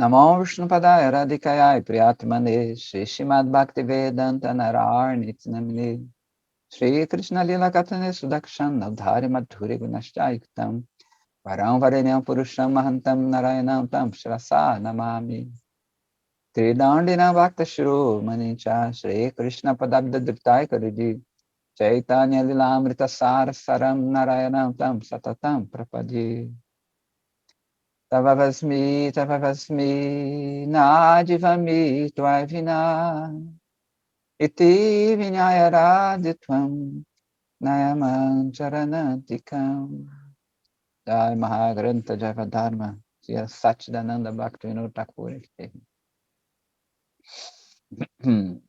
Namo Vishnupadaya Radhikaya Priyatmane Shri Srimad Bhaktivedanta Narayana Namine Shri Krishna Lila Katane Sudakshana Udhari Madhuri Gunashtaiktam Varam Varenyam Purusham Mahantam Narayanam Tam Shrasa Namami Tridandina Bhakta Shuru Manincha Shri Krishna Padabda Driptai Kariji Chaitanya Lilamrita Sara Saram Narayanam Tam Satatam Prapadi Tavavasmi, Nadivami, Tvavina, Iti Vinayaraditvam, Nayaman Charanantikam, Jai Mahagranta Javadharma, Sia Satchidananda Bhaktivinoda Thakur.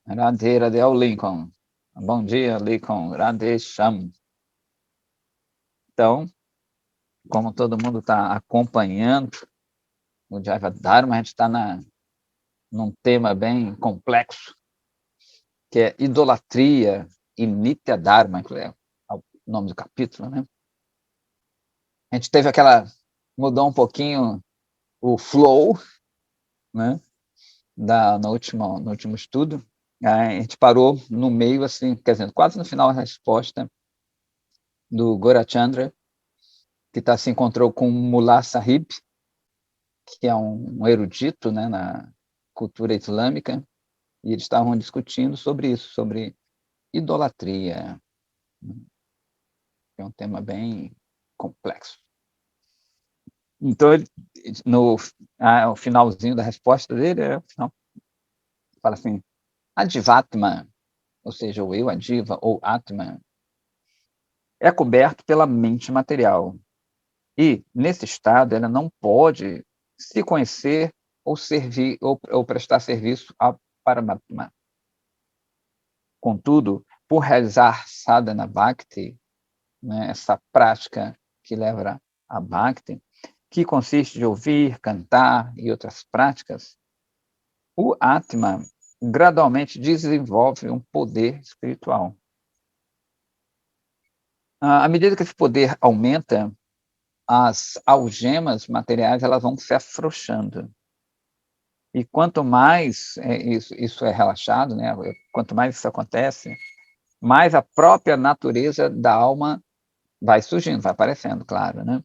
Radhe, Radhe ao Lincoln. Bom dia, Lincoln. Radhe Sham. Então, como todo mundo está acompanhando o Javadharma, a gente está num tema bem complexo, que é idolatria e Nitya Dharma, que é o nome do capítulo, né? A gente teve mudou um pouquinho o flow, né? No último estudo, a gente parou no meio, assim, quer dizer, quase no final a resposta do Gorachandra, que se encontrou com Mullah Sahib, que é um erudito, né, na cultura islâmica, e eles estavam discutindo sobre isso, sobre idolatria. É um tema bem complexo. Então, o finalzinho da resposta dele fala assim, Adivatma, ou seja, o eu, Adiva, ou Atma, é coberto pela mente material. E, nesse estado, ela não pode se conhecer ou servir ou prestar serviço a Paramatma. Contudo, por realizar sadhana bhakti, né, essa prática que leva a bhakti, que consiste de ouvir, cantar e outras práticas, o Atma gradualmente desenvolve um poder espiritual. À medida que esse poder aumenta, as algemas materiais elas vão se afrouxando. E quanto mais isso é relaxado, né, quanto mais isso acontece, mais a própria natureza da alma vai surgindo, vai aparecendo, claro, né?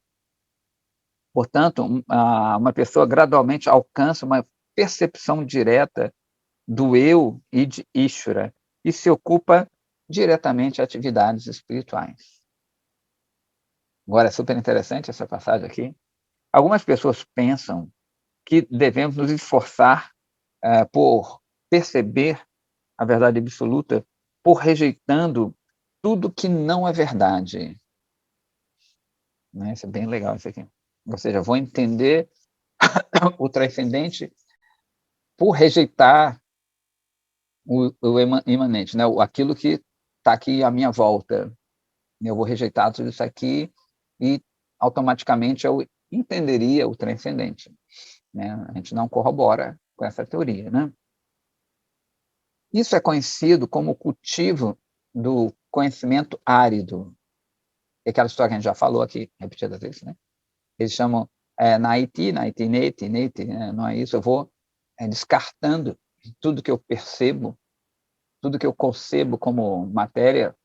Portanto, uma pessoa gradualmente alcança uma percepção direta do eu e de Ishvara e se ocupa diretamente de atividades espirituais. Agora, é super interessante essa passagem aqui. Algumas pessoas pensam que devemos nos esforçar por perceber a verdade absoluta, por rejeitando tudo que não é verdade. Né? Isso é bem legal isso aqui. Ou seja, vou entender o transcendente por rejeitar o imanente, né? Aquilo que está aqui à minha volta. Eu vou rejeitar tudo isso aqui e automaticamente eu entenderia o transcendente. Né? A gente não corrobora com essa teoria. Né? Isso é conhecido como o cultivo do conhecimento árido. É aquela história que a gente já falou aqui, repetidas vezes. Né? Eles chamam naiti, neti, né? Não é isso. Eu vou descartando tudo que eu percebo, tudo que eu concebo como matéria,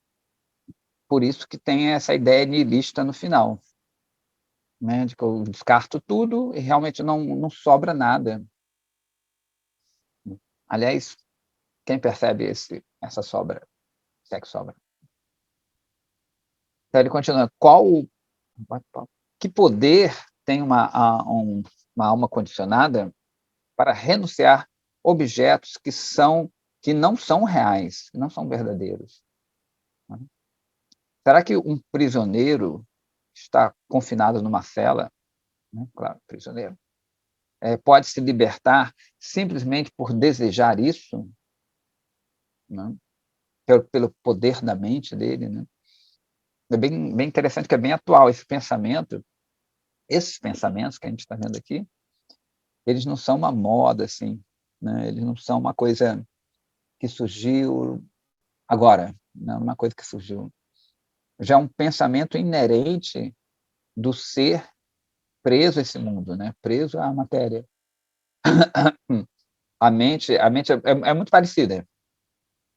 por isso que tem essa ideia nihilista no final, né? De que eu descarto tudo e realmente não sobra nada. Aliás, quem percebe essa sobra? Se é que sobra. Então ele continua, que poder tem uma alma condicionada para renunciar objetos que não são reais, que não são verdadeiros? Será que um prisioneiro está confinado numa cela, né? Claro, prisioneiro, pode se libertar simplesmente por desejar isso, né? Pelo poder da mente dele, né? É bem interessante, que é bem atual esse pensamento. Esses pensamentos que a gente está vendo aqui, eles não são uma moda, assim, né? Eles não são uma coisa que surgiu agora, não é uma coisa que surgiu. Já é um pensamento inerente do ser preso a esse mundo, né? Preso à matéria. A mente é muito parecida.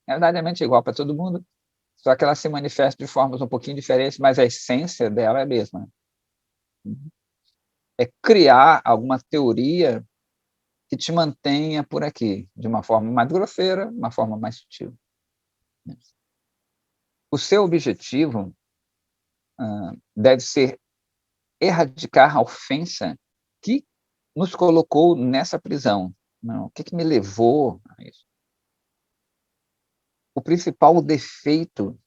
Na verdade, a mente é igual para todo mundo, só que ela se manifesta de formas um pouquinho diferentes, mas a essência dela é a mesma. É criar alguma teoria que te mantenha por aqui, de uma forma mais grosseira, uma forma mais sutil. O seu objetivo, deve ser erradicar a ofensa que nos colocou nessa prisão. Não, o que me levou a isso? O principal defeito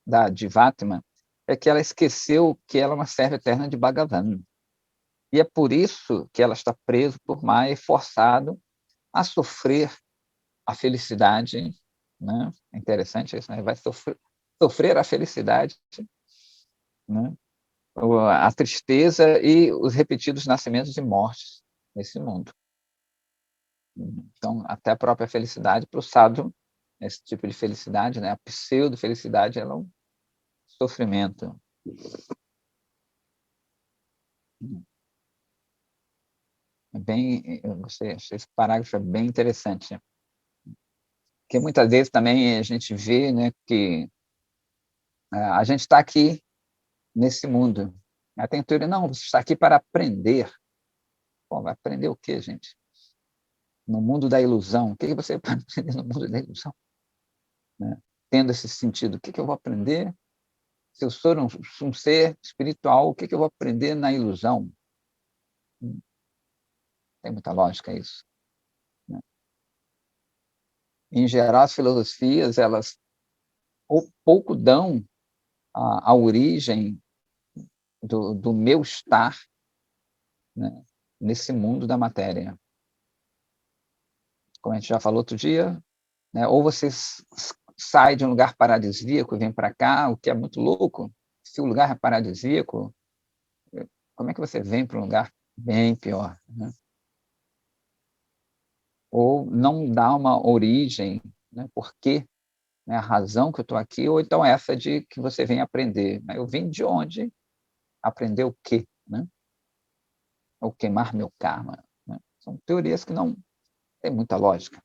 da Jivatma é que ela esqueceu que ela é uma serva eterna de Bhagavan. E é por isso que ela está presa por Maya e forçado a sofrer a felicidade, né? É interessante isso, né? Vai sofrer a felicidade, né? A tristeza e os repetidos nascimentos e mortes nesse mundo. Então, até a própria felicidade, para o sadhu, esse tipo de felicidade, né? A pseudo-felicidade, ela é um sofrimento. Eu gostei, achei esse parágrafo bem interessante, porque muitas vezes também a gente vê, né, que a gente está aqui nesse mundo. Tem teoria, não, você está aqui para aprender. Pô, vai aprender o quê, gente? No mundo da ilusão. O que você vai aprender no mundo da ilusão? Né? Tendo esse sentido, o que eu vou aprender? Se eu sou um ser espiritual, o que eu vou aprender na ilusão? Tem muita lógica isso. Né? Em geral, as filosofias, elas pouco dão a origem do meu estar, né, nesse mundo da matéria. Como a gente já falou outro dia, né, ou você sai de um lugar paradisíaco e vem para cá, o que é muito louco. Se o lugar é paradisíaco, como é que você vem para um lugar bem pior? Né? Ou não dá uma origem, né, por quê, né, a razão que eu estou aqui, ou então essa de que você vem aprender. Eu vim de onde? Aprender o quê? Né? Ou queimar meu karma. Né? São teorias que não têm muita lógica.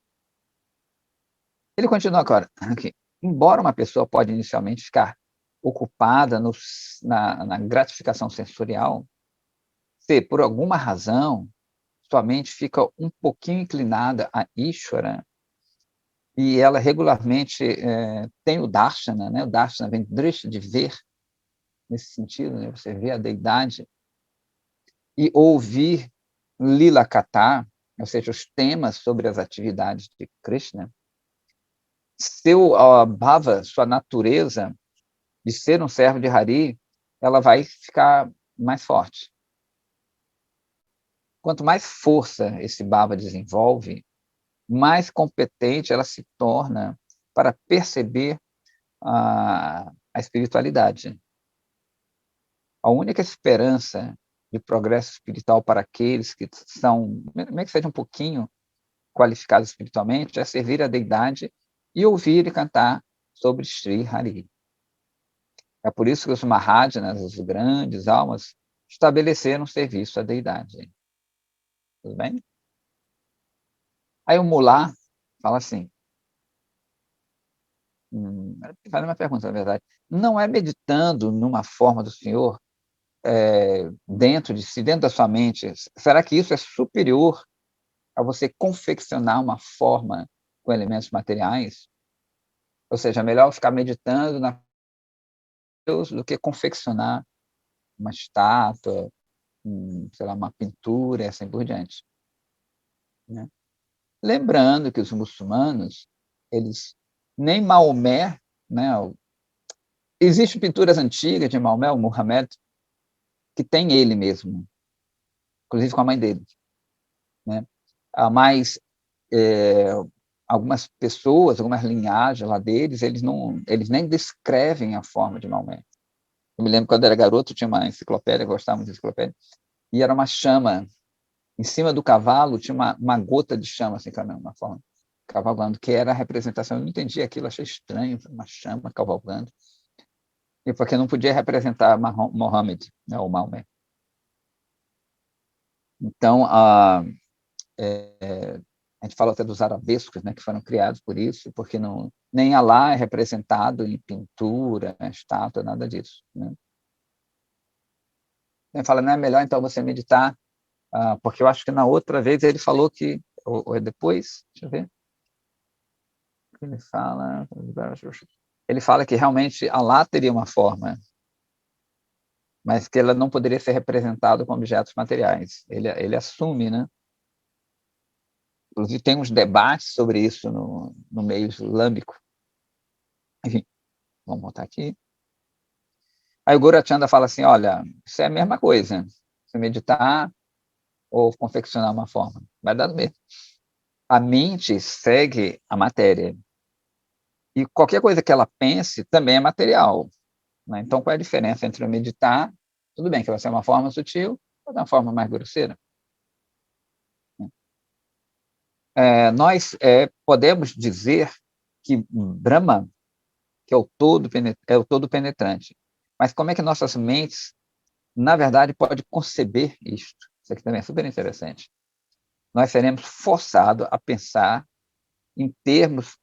Ele continua agora, aqui. Embora uma pessoa pode inicialmente ficar ocupada na gratificação sensorial, se por alguma razão sua mente fica um pouquinho inclinada a Ishvara, e ela regularmente tem o darshana, né? O darshana vem drishti, de ver, nesse sentido, né? Você vê a deidade, e ouvir lila katha, ou seja, os temas sobre as atividades de Krishna, seu bhava, sua natureza de ser um servo de Hari, ela vai ficar mais forte. Quanto mais força esse bhava desenvolve, mais competente ela se torna para perceber a espiritualidade. A única esperança de progresso espiritual para aqueles que são, mesmo que sejam um pouquinho qualificados espiritualmente, é servir a deidade e ouvir e cantar sobre Sri Hari. É por isso que os Mahājanas, as grandes almas, estabeleceram serviço à deidade. Tudo bem? Aí o Mullah fala assim, faz uma pergunta, na verdade, não é meditando numa forma do Senhor, dentro de si, dentro da sua mente, será que isso é superior a você confeccionar uma forma com elementos materiais? Ou seja, é melhor ficar meditando na Deus do que confeccionar uma estátua, sei lá, uma pintura e assim por diante. Né? Lembrando que os muçulmanos, eles nem Maomé, né, existem pinturas antigas de Maomé, o Muhammad, que tem ele mesmo, inclusive com a mãe dele. Né? Mas algumas pessoas, algumas linhagens lá deles, eles nem descrevem a forma de Maomé. Eu me lembro quando era garoto, tinha uma enciclopédia, eu gostava muito de enciclopédia, e era uma chama. Em cima do cavalo tinha uma gota de chama, assim, uma forma, cavalgando, que era a representação. Eu não entendi aquilo, achei estranho, uma chama cavalgando. E porque não podia representar Mohammed, né, ou Maomé. Então, a gente fala até dos arabescos, né, que foram criados por isso, porque não, nem Alá é representado em pintura, estátua, nada disso, né? Ele fala, não é melhor então você meditar, porque eu acho que na outra vez ele falou que, ou é depois, deixa eu ver, ele fala que realmente Alá teria uma forma, mas que ela não poderia ser representada com objetos materiais. Ele assume, né? Inclusive tem uns debates sobre isso no meio islâmico. Enfim, vamos botar aqui. Aí o Gurachanda fala assim, olha, isso é a mesma coisa, você meditar ou confeccionar uma forma, vai dar no mesmo. A mente segue a matéria, e qualquer coisa que ela pense também é material, né? Então, qual é a diferença entre eu meditar, tudo bem que vai ser uma forma sutil, ou uma forma mais grosseira? Nós podemos dizer que Brahma, que é o todo penetrante, mas como é que nossas mentes, na verdade, pode conceber isto? Isso aqui também é super interessante. Nós seremos forçados a pensar em termos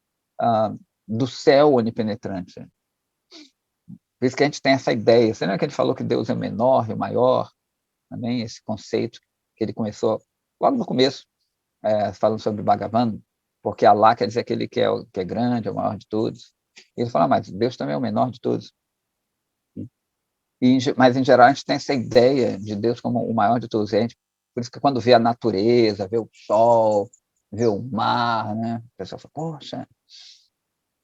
do céu onipenetrante. Por isso que a gente tem essa ideia. Você lembra que a gente falou que Deus é o menor e o maior? Também esse conceito que ele começou logo no começo, falando sobre Bhagavan, porque Allah quer dizer aquele que é grande, é o maior de todos. E ele fala, mas Deus também é o menor de todos. Mas, em geral, a gente tem essa ideia de Deus como o maior de todos. Por isso que quando vê a natureza, vê o sol, vê o mar, né? A pessoa fala, poxa,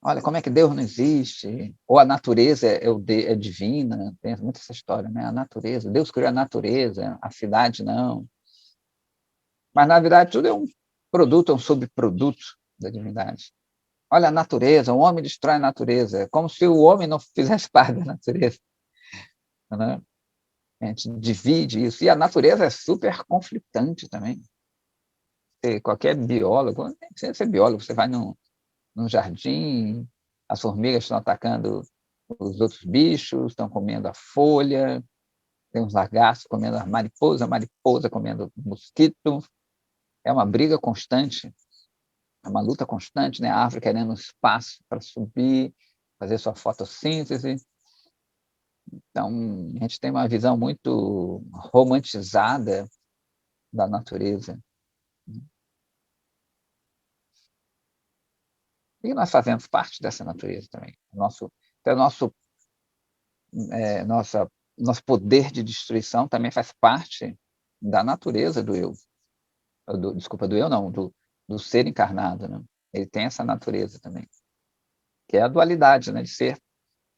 olha, como é que Deus não existe? Ou a natureza é divina, tem muito essa história, né? A natureza, Deus criou a natureza, a cidade não. Mas, na verdade, tudo é um produto, é um subproduto da divindade. Olha a natureza, o homem destrói a natureza, como se o homem não fizesse parte da natureza, né? A gente divide isso. E a natureza é super conflitante também. Qualquer biólogo, nem precisa ser biólogo, você vai num jardim, as formigas estão atacando os outros bichos, estão comendo a folha, tem uns lagartos comendo a mariposa comendo mosquito. É uma briga constante, é uma luta constante, né? A árvore querendo espaço para subir, fazer sua fotossíntese. Então, a gente tem uma visão muito romantizada da natureza. E nós fazemos parte dessa natureza também. Então, nosso poder de destruição também faz parte da natureza do eu. Desculpa, do eu não, do ser encarnado. Né? Ele tem essa natureza também, que é a dualidade, né? De ser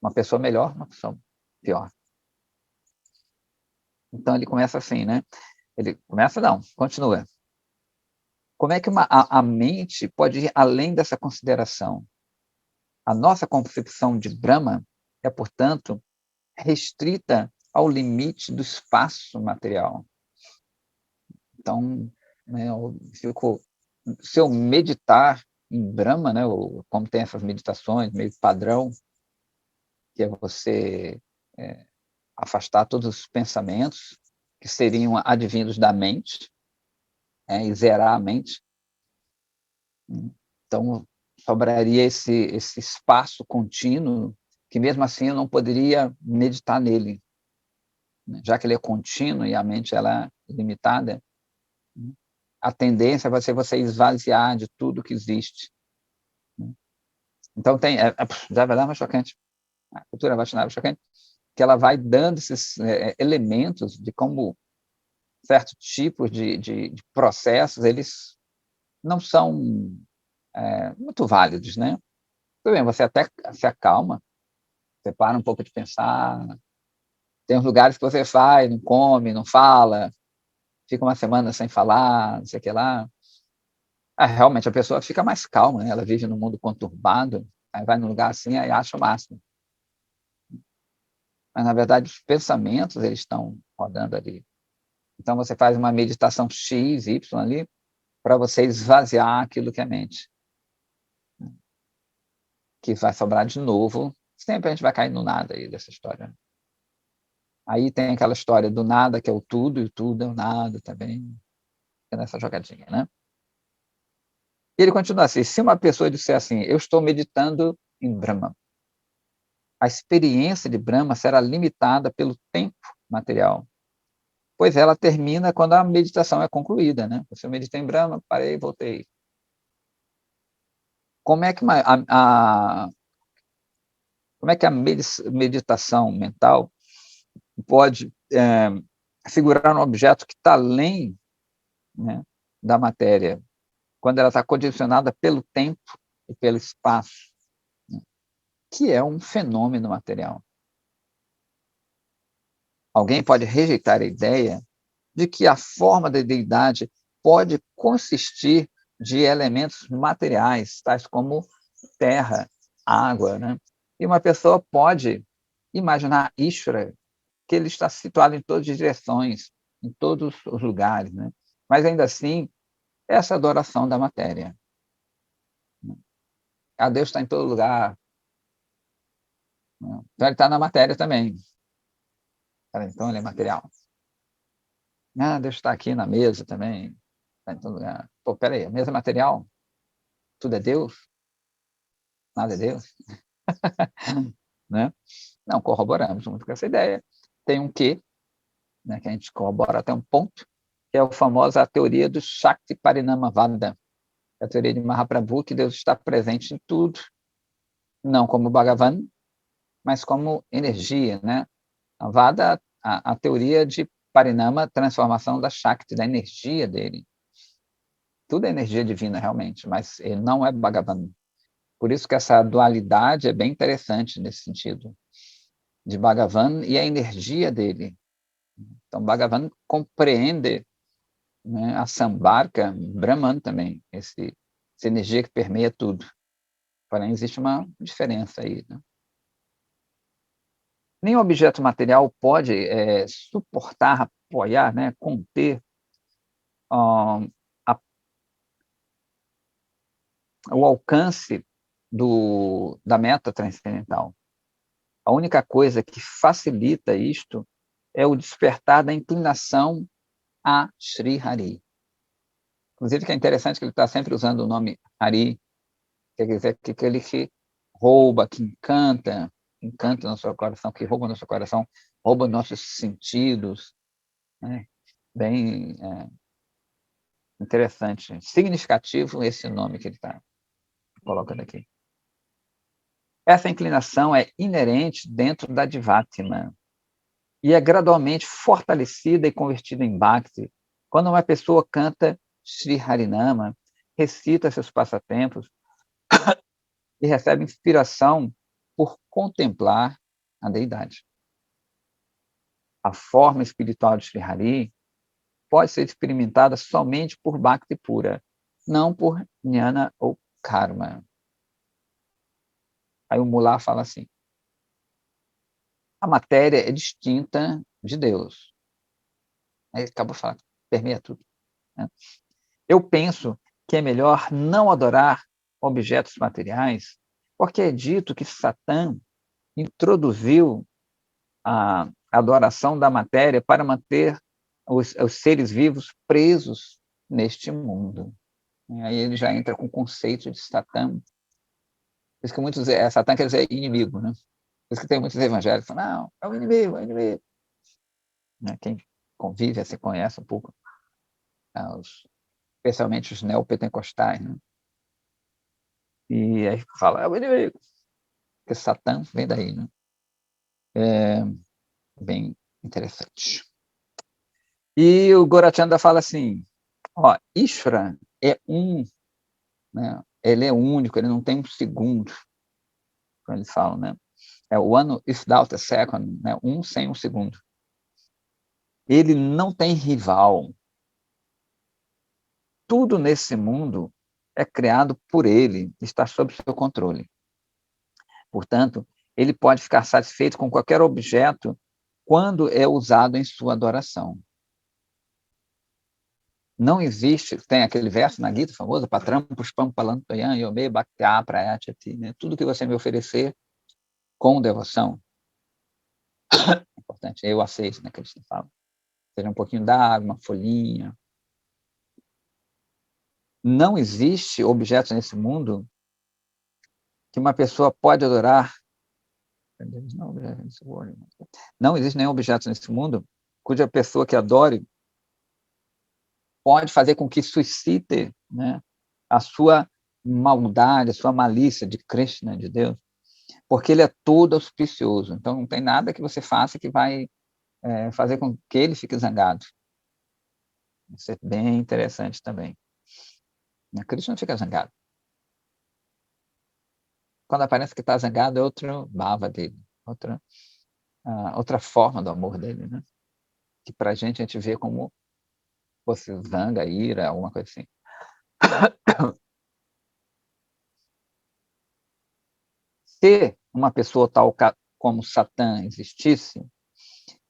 uma pessoa melhor, uma pessoa pior. Então, ele começa assim, né? Ele começa, não, continua. Como é que a mente pode ir além dessa consideração? A nossa concepção de Brahma é, portanto, restrita ao limite do espaço material. Então, né, se eu meditar em Brahma, né, ou como tem essas meditações meio padrão, que é você afastar todos os pensamentos que seriam advindos da mente, e zerar a mente. Então, sobraria esse espaço contínuo que, mesmo assim, eu não poderia meditar nele, né? Já que ele é contínuo e a mente ela é limitada, né? A tendência vai ser você esvaziar de tudo que existe, né? Então, já vai dar mais chocante, a cultura Vaishnava é chocante, que ela vai dando esses elementos de como certos tipos de processos, eles não são muito válidos, né? Tudo bem, você até se acalma, você para um pouco de pensar, tem uns lugares que você vai, não come, não fala, fica uma semana sem falar, não sei o que lá. Realmente, a pessoa fica mais calma, né? Ela vive num mundo conturbado, aí vai num lugar assim, aí acha o máximo. Mas, na verdade, os pensamentos, eles estão rodando ali. Então, você faz uma meditação X, Y ali, para você esvaziar aquilo que é mente. Que vai sobrar de novo. Sempre a gente vai cair no nada aí dessa história. Aí tem aquela história do nada, que é o tudo, e o tudo é o nada também. É nessa jogadinha, né? E ele continua assim: se uma pessoa disser assim, eu estou meditando em Brahma, a experiência de Brahma será limitada pelo tempo material, pois ela termina quando a meditação é concluída, né? Você medita em Brahma, parei, voltei. Como é que como é que a meditação mental pode figurar um objeto que está além, né, da matéria, quando ela está condicionada pelo tempo e pelo espaço, né, que é um fenômeno material? Alguém pode rejeitar a ideia de que a forma da deidade pode consistir de elementos materiais, tais como terra, água, né? E uma pessoa pode imaginar Ishvara, que ele está situado em todas as direções, em todos os lugares, né? Mas ainda assim, essa adoração da matéria. Ah, Deus está em todo lugar, né? Então ele está na matéria também. Então ele é material. Ah, Deus está aqui na mesa também, está em todo lugar. Pô, peraí, a mesa é material? Tudo é Deus? Nada é Deus? Né? Não, corroboramos muito com essa ideia. Tem um quê, né, que a gente corrobora até um ponto, que é a famosa teoria do Shakti Parinamavada, a teoria de Mahaprabhu, que Deus está presente em tudo, não como Bhagavan, mas como energia, né? A Vada, a teoria de Parinama, transformação da Shakti, da energia dele. Tudo é energia divina, realmente, mas ele não é Bhagavan. Por isso que essa dualidade é bem interessante nesse sentido, de Bhagavan e a energia dele. Então, Bhagavan compreende, né, a Sambarka, Brahman também, essa energia que permeia tudo. Porém, existe uma diferença aí, né? Nenhum objeto material pode suportar, apoiar, né, conter uh, a, o alcance da meta transcendental. A única coisa que facilita isto é o despertar da inclinação a Sri Hari. Inclusive, que é interessante que ele está sempre usando o nome Hari, quer dizer que aquele que rouba, que encanta nosso coração, que rouba nosso coração, rouba nossos sentidos, né? Bem interessante, significativo esse nome que ele está colocando aqui. Essa inclinação é inerente dentro da Divatma e é gradualmente fortalecida e convertida em Bhakti quando uma pessoa canta Sri Harinama, recita seus passatempos e recebe inspiração por contemplar a deidade. A forma espiritual de Sri Hari pode ser experimentada somente por Bhakti pura, não por Jnana ou Karma. Aí o Mullah fala assim: a matéria é distinta de Deus. Aí ele acabou de falar, permeia tudo, né? Eu penso que é melhor não adorar objetos materiais, porque é dito que Satã introduziu a adoração da matéria para manter os seres vivos presos neste mundo. E aí ele já entra com o conceito de Satã. Por isso que muitos, Satã quer dizer inimigo, né? Por isso que tem muitos evangélicos que falam, não, é o inimigo, é o inimigo. Né? Quem convive, se conhece um pouco, especialmente os neopentecostais, né? E aí fala, é o inimigo, porque Satã vem daí, né? É bem interessante. E o Gorachanda fala assim, ó, Ishvara é né? Ele é único, ele não tem um segundo, como eles falam, né? É one without a second, né? Um sem um segundo. Ele não tem rival. Tudo nesse mundo é criado por ele, está sob seu controle. Portanto, ele pode ficar satisfeito com qualquer objeto quando é usado em sua adoração. Não existe, tem aquele verso na Gita famoso, Patram Pushpam Palantoyan Yome Bhaktya Prayachati, né? Tudo que você me oferecer com devoção, é importante, eu aceito, né, que eles falam. Seja um pouquinho d'água, uma folhinha, não existe objetos nesse mundo que uma pessoa pode adorar. Não existe nenhum objeto nesse mundo cuja pessoa que adore pode fazer com que suscite, né, a sua maldade, a sua malícia de Krishna, de Deus, porque ele é todo auspicioso. Então não tem nada que você faça que vai fazer com que ele fique zangado. Isso é bem interessante também. Krishna não fica zangado. Quando aparece que está zangado, é outro bhava dele, outra forma do amor dele, né? Que para a gente vê como fosse zanga, ira, alguma coisa assim. Se uma pessoa tal como Satã existisse,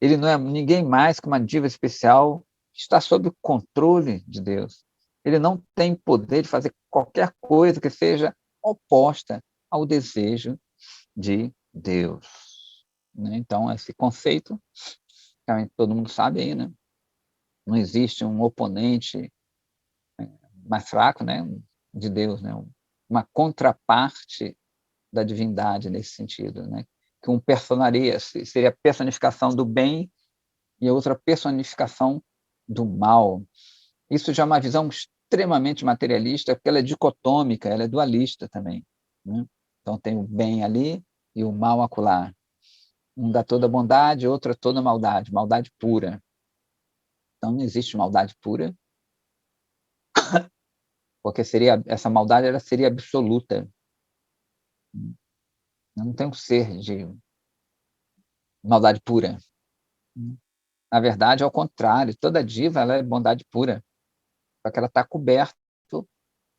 ele não é ninguém mais que uma diva especial que está sob o controle de Deus. Ele não tem poder de fazer qualquer coisa que seja oposta ao desejo de Deus. Né? Então, esse conceito, todo mundo sabe aí, né? Não existe um oponente mais fraco, né, de Deus, né? Uma contraparte da divindade nesse sentido, né? Que um personaria seria a personificação do bem e a outra personificação do mal. Isso já é uma visão extremamente materialista, porque ela é dicotômica, ela é dualista também, né? Então tem o bem ali e o mal acolá. Um dá toda bondade, outro é toda maldade, maldade pura. Então não existe maldade pura, porque essa maldade ela seria absoluta. Não tem um ser de maldade pura. Na verdade, ao contrário, toda diva ela é bondade pura, só que ela está coberta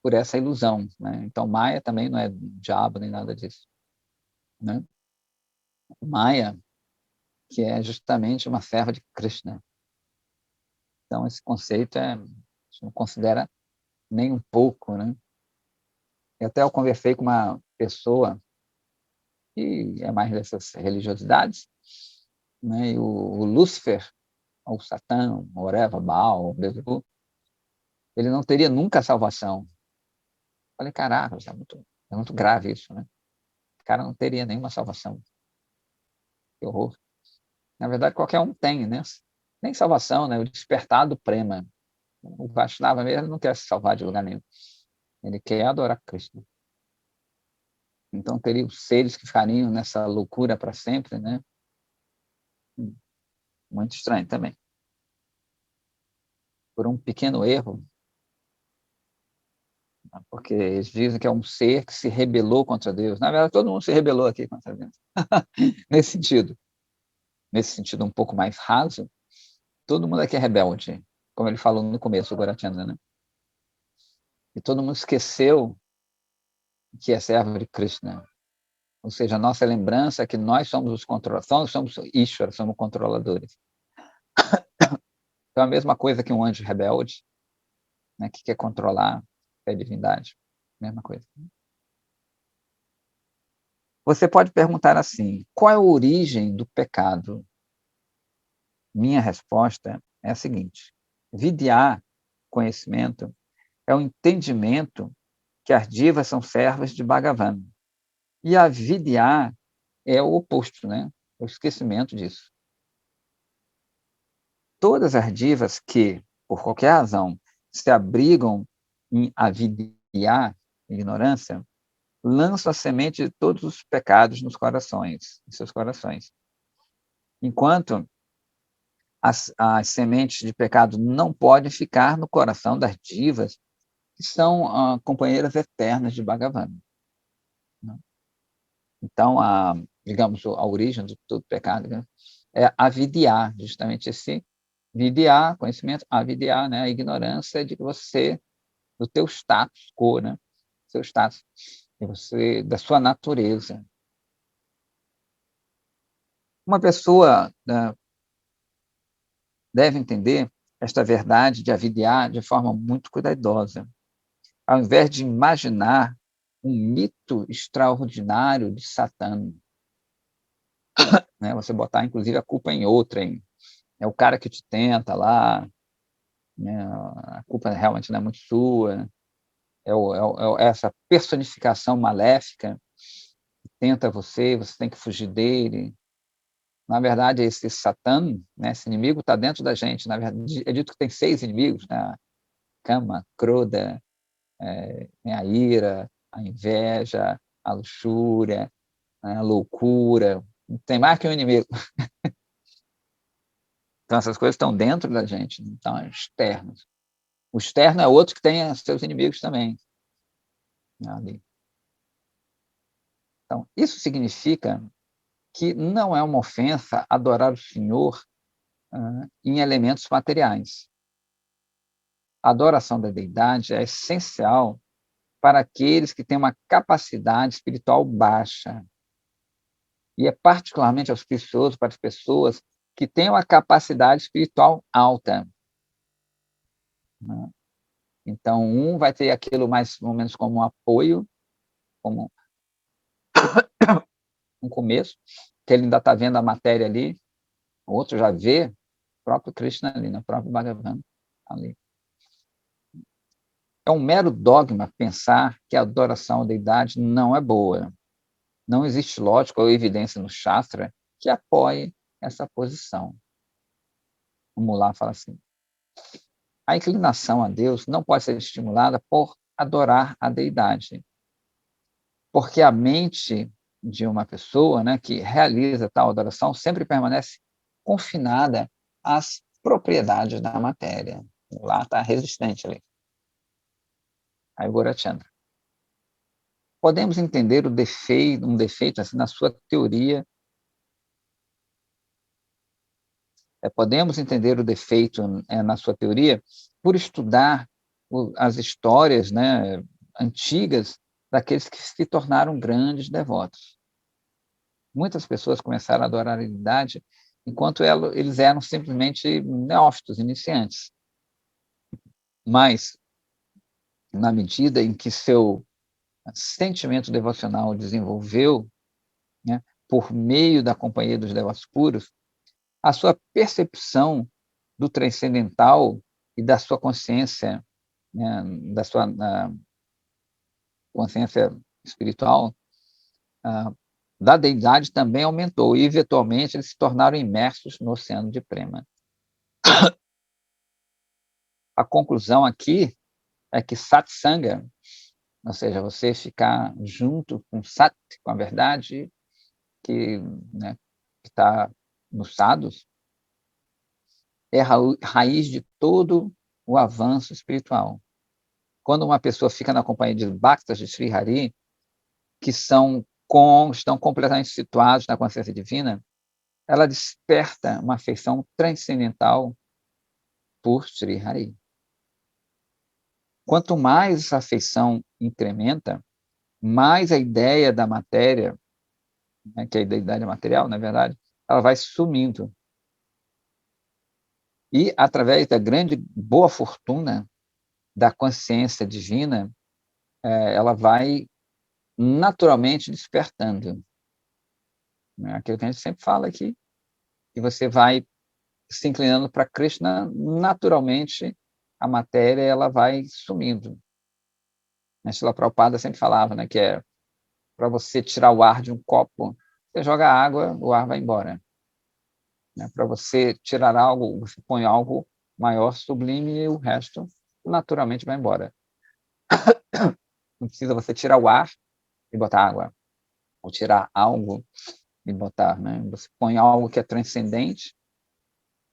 por essa ilusão. Né? Então, Maia também não é diabo nem nada disso. Né? Maia, que é justamente uma serva de Krishna. Então, esse conceito a gente não considera nem um pouco. Né? E até eu conversei com uma pessoa que é mais dessas religiosidades, né? E o Lúcifer, ou Satã, whatever, Baal, Beelzebub, ele não teria nunca salvação. Falei, caraca, é muito grave isso, né? O cara não teria nenhuma salvação. Que horror. Na verdade, qualquer um tem, né? Nem salvação, né? O despertar do prema. O Vaishnava mesmo não quer se salvar de lugar nenhum. Ele quer adorar Krishna. Então, teria os seres que ficariam nessa loucura para sempre, né? Muito estranho também. Por um pequeno erro, porque eles dizem que é um ser que se rebelou contra Deus. Na verdade, todo mundo se rebelou aqui contra Deus. Nesse sentido um pouco mais raso, todo mundo aqui é rebelde, como ele falou no começo, o Goratyanda, né? E todo mundo esqueceu que é servo de Krishna. Ou seja, a nossa lembrança é que nós somos os controladores, somos Ishvara, somos controladores. Então, a mesma coisa que um anjo rebelde, né, que quer controlar a divindade. Mesma coisa. Você pode perguntar assim, qual é a origem do pecado? Minha resposta é a seguinte: Vidya, conhecimento, é o entendimento que as divas são servas de Bhagavan. E a Vidya é o oposto, né? O esquecimento disso. Todas as divas que, por qualquer razão, se abrigam em avidya, ignorância, lançam a semente de todos os pecados em seus corações. Enquanto as sementes de pecado não podem ficar no coração das divas, que são companheiras eternas de Bhagavan. Né? Então, digamos, a origem de todo pecado, né, é avidya, justamente esse vidya, conhecimento, avidya, né, a ignorância de você, do teu status quo, né, seu status, de você, da sua natureza. Uma pessoa, né, deve entender esta verdade de avidya de forma muito cuidadosa. Ao invés de imaginar um mito extraordinário de Satã, né, você botar, inclusive, a culpa em outrem. É o cara que te tenta lá, né, a culpa realmente não é muito sua. essa personificação maléfica que tenta você tem que fugir dele. Na verdade, esse Satã, né, esse inimigo está dentro da gente. Na verdade, é dito que tem 6 inimigos, né? Kama, Krodha, a ira, a inveja, a luxúria, a loucura. Tem mais que um inimigo. Então, essas coisas estão dentro da gente, não estão externas. O externo é outro que tem seus inimigos também. Ali. Então, isso significa que não é uma ofensa adorar o Senhor em elementos materiais. A adoração da deidade é essencial para aqueles que têm uma capacidade espiritual baixa. E é particularmente auspicioso para as pessoas que têm uma capacidade espiritual alta. Né? Então, um vai ter aquilo mais ou menos como um apoio, como um começo, que ele ainda está vendo a matéria ali, o outro já vê o próprio Krishna ali, no próprio Bhagavan ali. É um mero dogma pensar que a adoração à deidade não é boa. Não existe lógica ou evidência no Shastra que apoie essa posição. O Mullah fala assim: a inclinação a Deus não pode ser estimulada por adorar a deidade, porque a mente de uma pessoa, né, que realiza tal adoração sempre permanece confinada às propriedades da matéria. Lá está resistente ali. Aí Gorachandra. Podemos entender um defeito assim, na sua teoria. Podemos entender o defeito na sua teoria por estudar as histórias, né, antigas daqueles que se tornaram grandes devotos. Muitas pessoas começaram a adorar a deidade enquanto eles eram simplesmente neófitos, iniciantes. Mas, na medida em que seu sentimento devocional desenvolveu, né, por meio da companhia dos devotos puros, a sua percepção do transcendental e da sua consciência, né, da sua consciência espiritual, da deidade também aumentou, e, eventualmente, eles se tornaram imersos no oceano de prema. A conclusão aqui é que satsanga, ou seja, você ficar junto com sat, com a verdade, que né, está nos sadhus, é a raiz de todo o avanço espiritual. Quando uma pessoa fica na companhia de bhaktas de Sri Hari, que estão completamente situados na consciência divina, ela desperta uma afeição transcendental por Sri Hari. Quanto mais essa afeição incrementa, mais a ideia da matéria, né, que é a ideia material, na verdade, ela vai sumindo. E, através da grande boa fortuna da consciência divina, ela vai naturalmente despertando. Aquilo que a gente sempre fala aqui, que você vai se inclinando para Krishna, naturalmente a matéria ela vai sumindo. A Srila Prabhupada sempre falava, né, que é para você tirar o ar de um copo, você joga água, o ar vai embora. Para você tirar algo, você põe algo maior, sublime, e o resto naturalmente vai embora. Não precisa você tirar o ar e botar água, ou tirar algo e botar. Né? Você põe algo que é transcendente,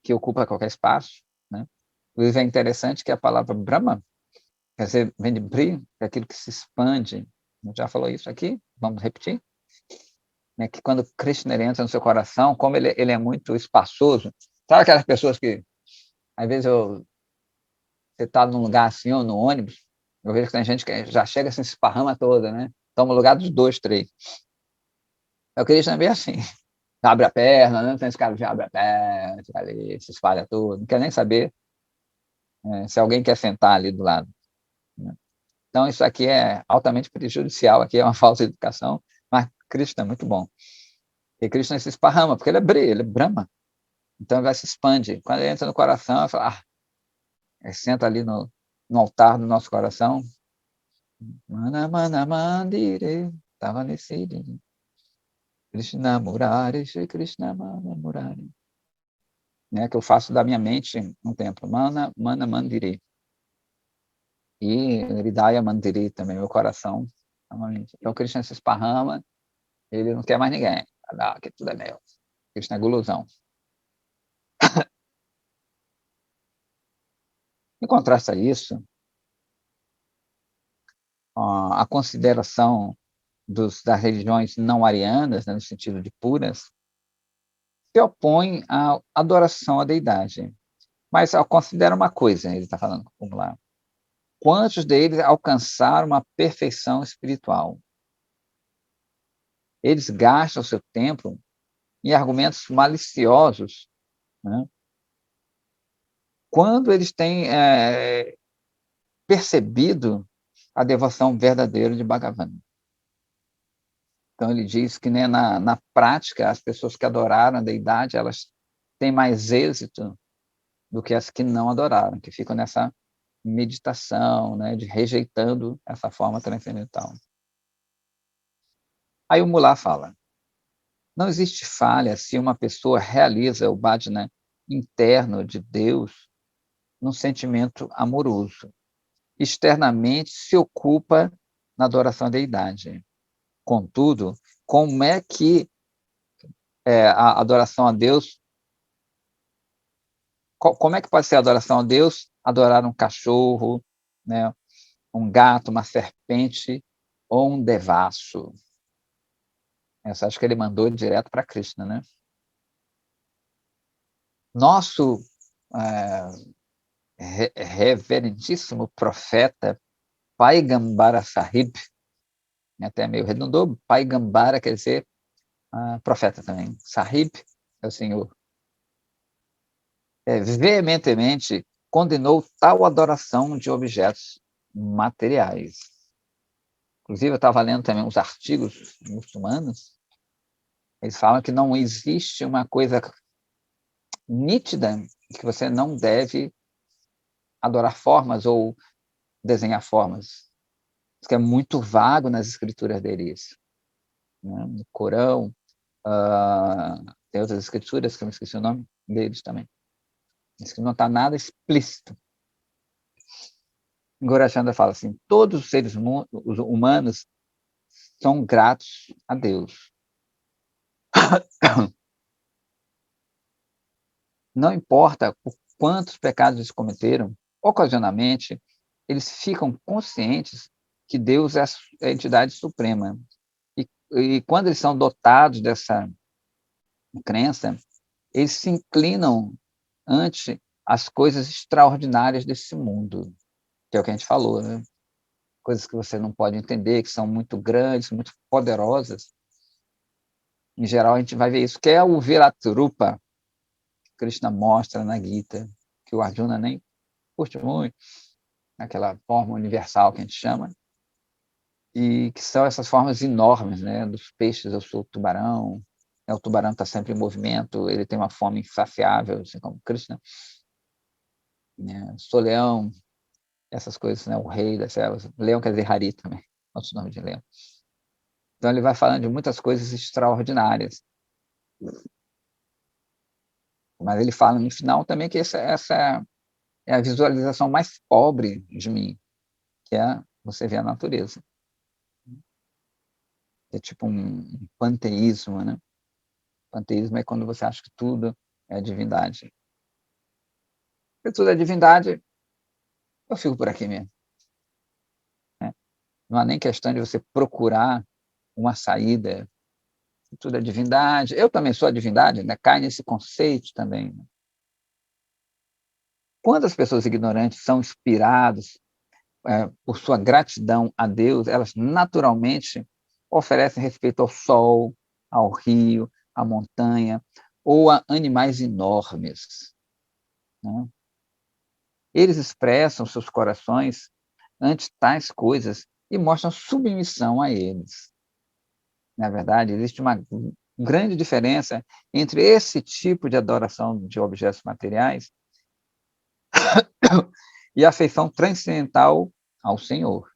que ocupa qualquer espaço. Né? Inclusive, é interessante que a palavra Brahma, quer dizer, vem de Bri, que é aquilo que se expande. A gente já falou isso aqui, vamos repetir. Né? Que quando Krishna entra no seu coração, como ele é muito espaçoso, sabe aquelas pessoas que, às vezes, você está num lugar assim, ou no ônibus, eu vejo que tem gente que já chega assim, se esparrama toda, né? Toma o lugar dos 2, 3. Eu queria também assim, abre a perna, né? Tem esse cara que abre a perna, fica ali, se espalha tudo, não quer nem saber se alguém quer sentar ali do lado. Né? Então, isso aqui é altamente prejudicial, aqui é uma falsa educação, mas Krishna é muito bom. E Krishna se esparrama, porque ele é Brahma. Então, ele vai se expande. Quando ele entra no coração, ele fala, ele senta ali no altar do nosso coração, Mana Mana Mandire, estava nesse livro. Krishna Murari, Shri Krishna Mana Murari. Né, que eu faço da minha mente um templo. Mana Mana Mandire. E Hridaya Mandire também, meu coração. Então, Krishna se esparrama, ele não quer mais ninguém. Ah, que tudo é meu. Krishna é gulosão. Em contraste a isso, a consideração das religiões não arianas, né, no sentido de puras, se opõe à adoração à deidade. Mas considera uma coisa, ele está falando, vamos lá. Quantos deles alcançaram uma perfeição espiritual? Eles gastam seu tempo em argumentos maliciosos, né? Quando eles têm percebido a devoção verdadeira de Bhagavan. Então, ele diz que, né, na prática, as pessoas que adoraram a deidade, elas têm mais êxito do que as que não adoraram, que ficam nessa meditação, né, de rejeitando essa forma transcendental. Aí o Mullah fala, não existe falha se uma pessoa realiza o bhajana interno de Deus num sentimento amoroso. Externamente se ocupa na adoração à deidade. Contudo, como é que a adoração a Deus, como é que pode ser a adoração a Deus? Adorar um cachorro, né, um gato, uma serpente ou um devasso. Essa acho que ele mandou direto para Krishna, né? Nosso reverendíssimo profeta Paigambara Sahib, até meio redundou, Paigambara quer dizer profeta também, Sahib é o senhor, veementemente condenou tal adoração de objetos materiais. Inclusive, eu estava lendo também uns artigos muçulmanos, eles falam que não existe uma coisa nítida que você não deve adorar formas ou desenhar formas. Isso que é muito vago nas escrituras deles. Né? No Corão, tem outras escrituras que eu me esqueci o nome deles também. Diz que não está nada explícito. Gorachanda fala assim, todos os seres humanos são gratos a Deus. Não importa quantos pecados eles cometeram, ocasionalmente, eles ficam conscientes que Deus é a entidade suprema. E quando eles são dotados dessa crença, eles se inclinam ante as coisas extraordinárias desse mundo, que é o que a gente falou, né? Coisas que você não pode entender, que são muito grandes, muito poderosas. Em geral, a gente vai ver isso, que é o Viratrupa, que Krishna mostra na Gita, que o Arjuna nem curte muito, aquela forma universal que a gente chama, e que são essas formas enormes, né? Dos peixes, eu sou o tubarão, o tubarão está sempre em movimento, ele tem uma fome insaciável, assim como Krishna. Né? Sou leão, essas coisas, né? O rei das selvas. Leão quer dizer Hari também, outro nome de leão. Então ele vai falando de muitas coisas extraordinárias. Mas ele fala no final também que essa é a visualização mais pobre de mim, que é você ver a natureza. É tipo um panteísmo, né? Panteísmo é quando você acha que tudo é divindade. Se tudo é divindade, eu fico por aqui mesmo. Né? Não há nem questão de você procurar uma saída. Se tudo é divindade. Eu também sou a divindade, né? Cai nesse conceito também. Né? Quando as pessoas ignorantes são inspiradas por sua gratidão a Deus, elas naturalmente oferecem respeito ao sol, ao rio, à montanha, ou a animais enormes. Né? Eles expressam seus corações ante tais coisas e mostram submissão a eles. Na verdade, existe uma grande diferença entre esse tipo de adoração de objetos materiais e a afeição transcendental ao Senhor.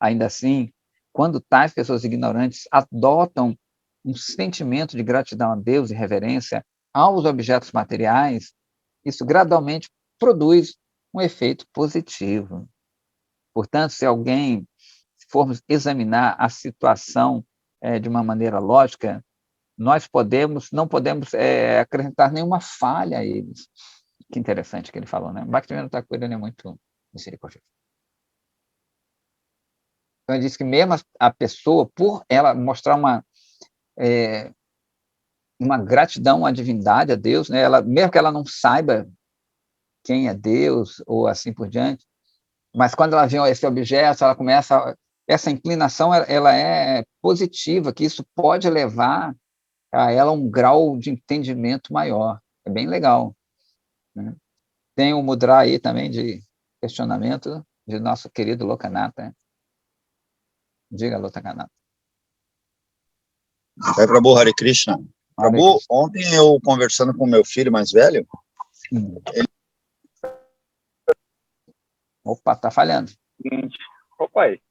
Ainda assim, quando tais pessoas ignorantes adotam um sentimento de gratidão a Deus e reverência aos objetos materiais, isso gradualmente produz um efeito positivo. Portanto, se formos examinar a situação de uma maneira lógica, nós não podemos acrescentar nenhuma falha a eles. Que interessante que ele falou, né? Bhaktivinoda Thakur é muito misericordioso. Então, ele diz que mesmo a pessoa, por ela mostrar uma gratidão à divindade, a Deus, né? Mesmo que ela não saiba quem é Deus, ou assim por diante, mas quando ela vê esse objeto, ela começa... Essa inclinação, ela é positiva, que isso pode levar a ela um grau de entendimento maior. É bem legal, né? Tem o mudra aí também de questionamento de nosso querido Lokanatha, né? Diga, Lokanatha. Vai, Prabhu, Hare Krishna. Prabhu, ontem eu conversando com meu filho mais velho, ele... Opa, tá falhando. Opa aí.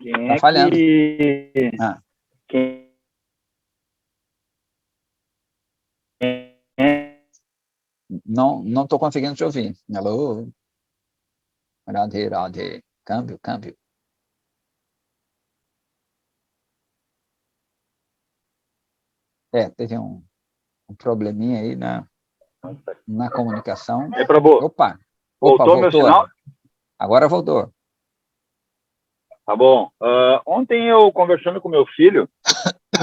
Quem tá falhando. Quem Não estou conseguindo te ouvir. Alô? Radhe, Radhe. Câmbio. Teve um probleminha aí na comunicação. Prabhu. Opa, voltou meu sinal? Agora voltou. Tá bom. Ontem eu conversando com meu filho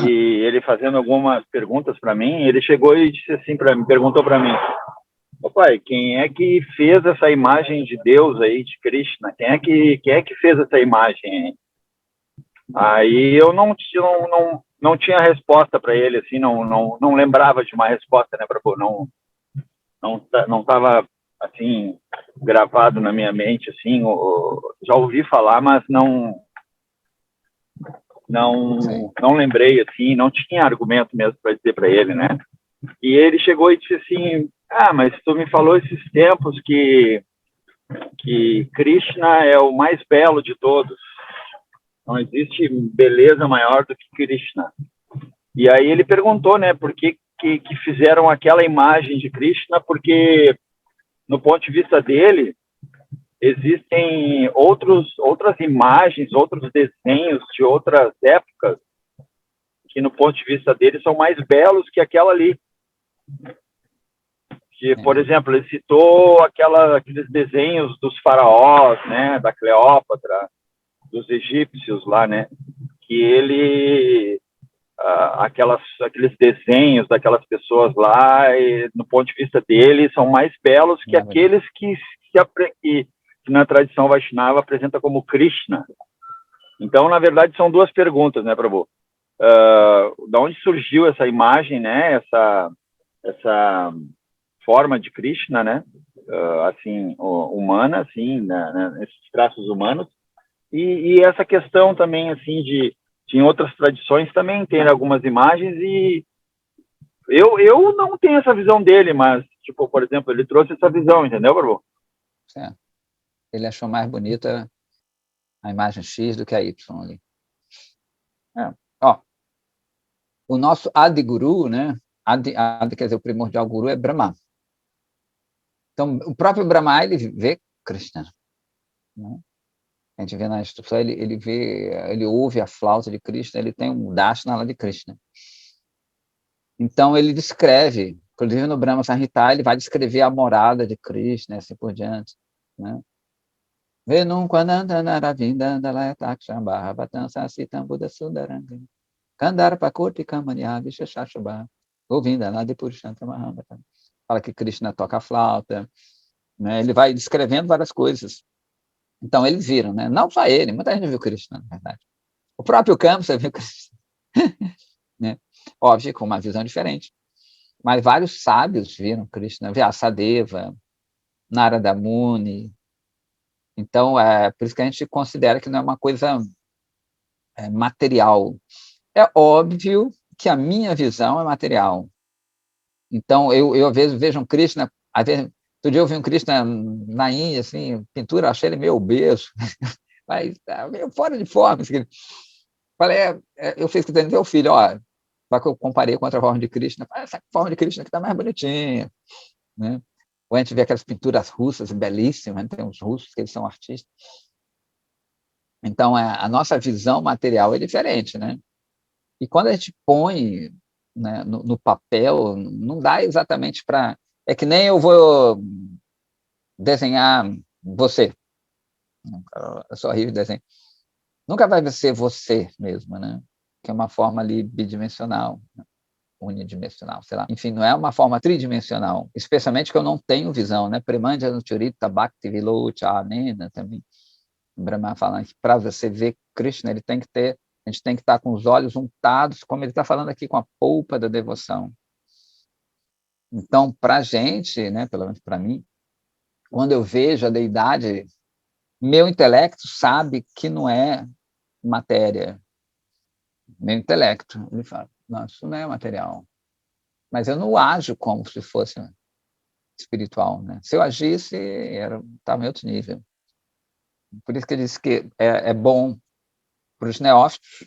e ele fazendo algumas perguntas para mim, ele chegou e disse assim perguntou para mim: "Ô pai, quem é que fez essa imagem de Deus aí, de Krishna? Quem é que fez essa imagem?" Aí eu não tinha resposta para ele, assim, não lembrava de uma resposta, né, Prabhu? Não estava assim gravado na minha mente, assim, já ouvi falar, mas não lembrei, assim, não tinha argumento mesmo para dizer para ele, né? E ele chegou e disse assim: mas tu me falou esses tempos que Krishna é o mais belo de todos. Não existe beleza maior do que Krishna. E aí ele perguntou, né, por que fizeram aquela imagem de Krishna, porque, no ponto de vista dele, existem outras imagens, outros desenhos de outras épocas, que, no ponto de vista dele, são mais belos que aquela ali. Que, por exemplo, ele citou aqueles desenhos dos faraós, né, da Cleópatra, dos egípcios lá, né, que ele... aqueles desenhos daquelas pessoas lá, no ponto de vista dele, são mais belos que aqueles que na tradição Vaishnava apresenta como Krishna. Então, na verdade, são duas perguntas, né, Prabhu? Da onde surgiu essa imagem, né, essa forma de Krishna, né, assim, humana, assim, esses traços humanos, e essa questão também, assim, em outras tradições também tem algumas imagens, e eu não tenho essa visão dele, mas, tipo, por exemplo, ele trouxe essa visão, entendeu, Prabhu? Certo. Ele achou mais bonita a imagem X do que a Y ali. O nosso Adi-Guru, né? Adi, quer dizer, o primordial Guru é Brahma. Então, o próprio Brahma, ele vê Krishna, né? A gente vê na instrução, ele ouve a flauta de Krishna, ele tem um Dashna lá de Krishna. Então, ele descreve, inclusive no Brahma Samhita, ele vai descrever a morada de Krishna, assim por diante, né? Venum Kwanandanaravindandalayataksham Bhavatan Sasitam Buddha Sudaranga Kandara Pakoti Kamanya Vishashashabha Govinda Nadipurishanta Mahamata. Fala que Krishna toca a flauta, né? Ele vai descrevendo várias coisas. Então, eles viram, né? Não só ele, muita gente viu Krishna, na verdade. O próprio Kamsa viu Krishna. Né? Óbvio, com uma visão diferente. Mas vários sábios viram Krishna, Vyasadeva, Narada Muni. Então, por isso que a gente considera que não é uma coisa material. É óbvio que a minha visão é material. Então, eu às vezes vejo um Krishna, às vezes, outro dia eu vi um Krishna na Índia, assim, pintura, achei ele meio obeso. mas tá meio fora de forma. Falei, eu fiz que ver o filho, ó, só que eu comparei com outra forma de Krishna, essa forma de Krishna que tá mais bonitinha, né? Ou a gente vê aquelas pinturas russas belíssimas, né? Tem uns russos que eles são artistas. Então, a nossa visão material é diferente, né? E quando a gente põe, né, no papel, não dá exatamente para... É que nem eu vou desenhar você. Eu sou horrível de desenho. Nunca vai ser você mesmo, né? Que é uma forma ali bidimensional, unidimensional, sei lá. Enfim, não é uma forma tridimensional, especialmente que eu não tenho visão, né? Premandya Nuturita Bhakti Vilocha Anena também. O Brahma falando que para você ver Krishna, ele tem que ter, a gente tem que estar com os olhos untados, como ele está falando aqui, com a polpa da devoção. Então, para a gente, né, pelo menos para mim, quando eu vejo a deidade, meu intelecto sabe que não é matéria. Meu intelecto, ele fala, não, isso não é material. Mas eu não ajo como se fosse espiritual, né? Se eu agisse, estava em outro nível. Por isso que ele diz que é bom para os neófitos,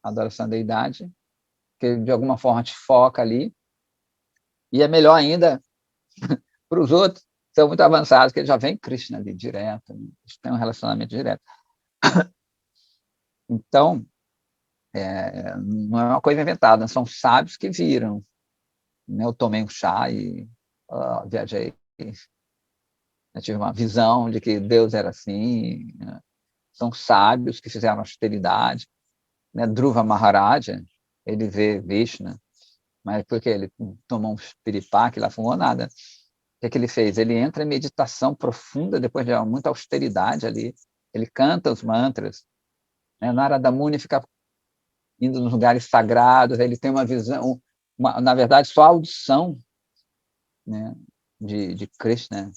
a adoração da deidade, que de alguma forma te foca ali, e é melhor ainda para os outros, que são muito avançados, que eles já vem Krishna ali direto, né? Eles têm um relacionamento direto. Então, não é uma coisa inventada, são sábios que viram. Né? Eu tomei um chá e viajei, eu tive uma visão de que Deus era assim, né? São sábios que fizeram austeridade, né? Dhruva Maharaja, ele vê Vishnu, mas porque ele tomou um piripaque, lá fumou nada. O que ele fez? Ele entra em meditação profunda, depois de muita austeridade ali, ele canta os mantras, né? Narada Muni fica indo nos lugares sagrados, ele tem uma visão, na verdade, só a audição, né, de Krishna.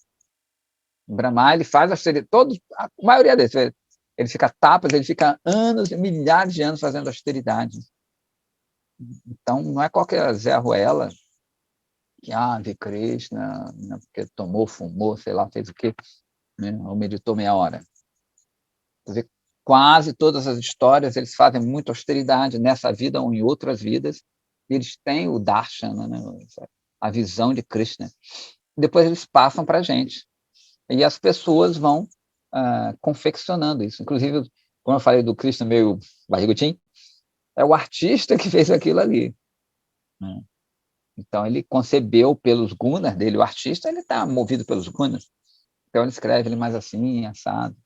Brahma, ele faz austeridade, a maioria deles, ele fica tapas, ele fica anos, milhares de anos fazendo austeridade. Então, não é qualquer Zé Ruela que vê Krishna, né, porque tomou, fumou, sei lá, fez o quê, né, ou meditou meia hora. Quer dizer, quase todas as histórias, eles fazem muita austeridade nessa vida ou em outras vidas, e eles têm o darshana, né, a visão de Krishna. Depois eles passam para a gente. E as pessoas vão confeccionando isso. Inclusive, como eu falei do Krishna meio barrigudinho, é o artista que fez aquilo ali, né? Então, ele concebeu pelos gunas dele, o artista, ele está movido pelos gunas. Então, ele escreve ele mais assim, assado.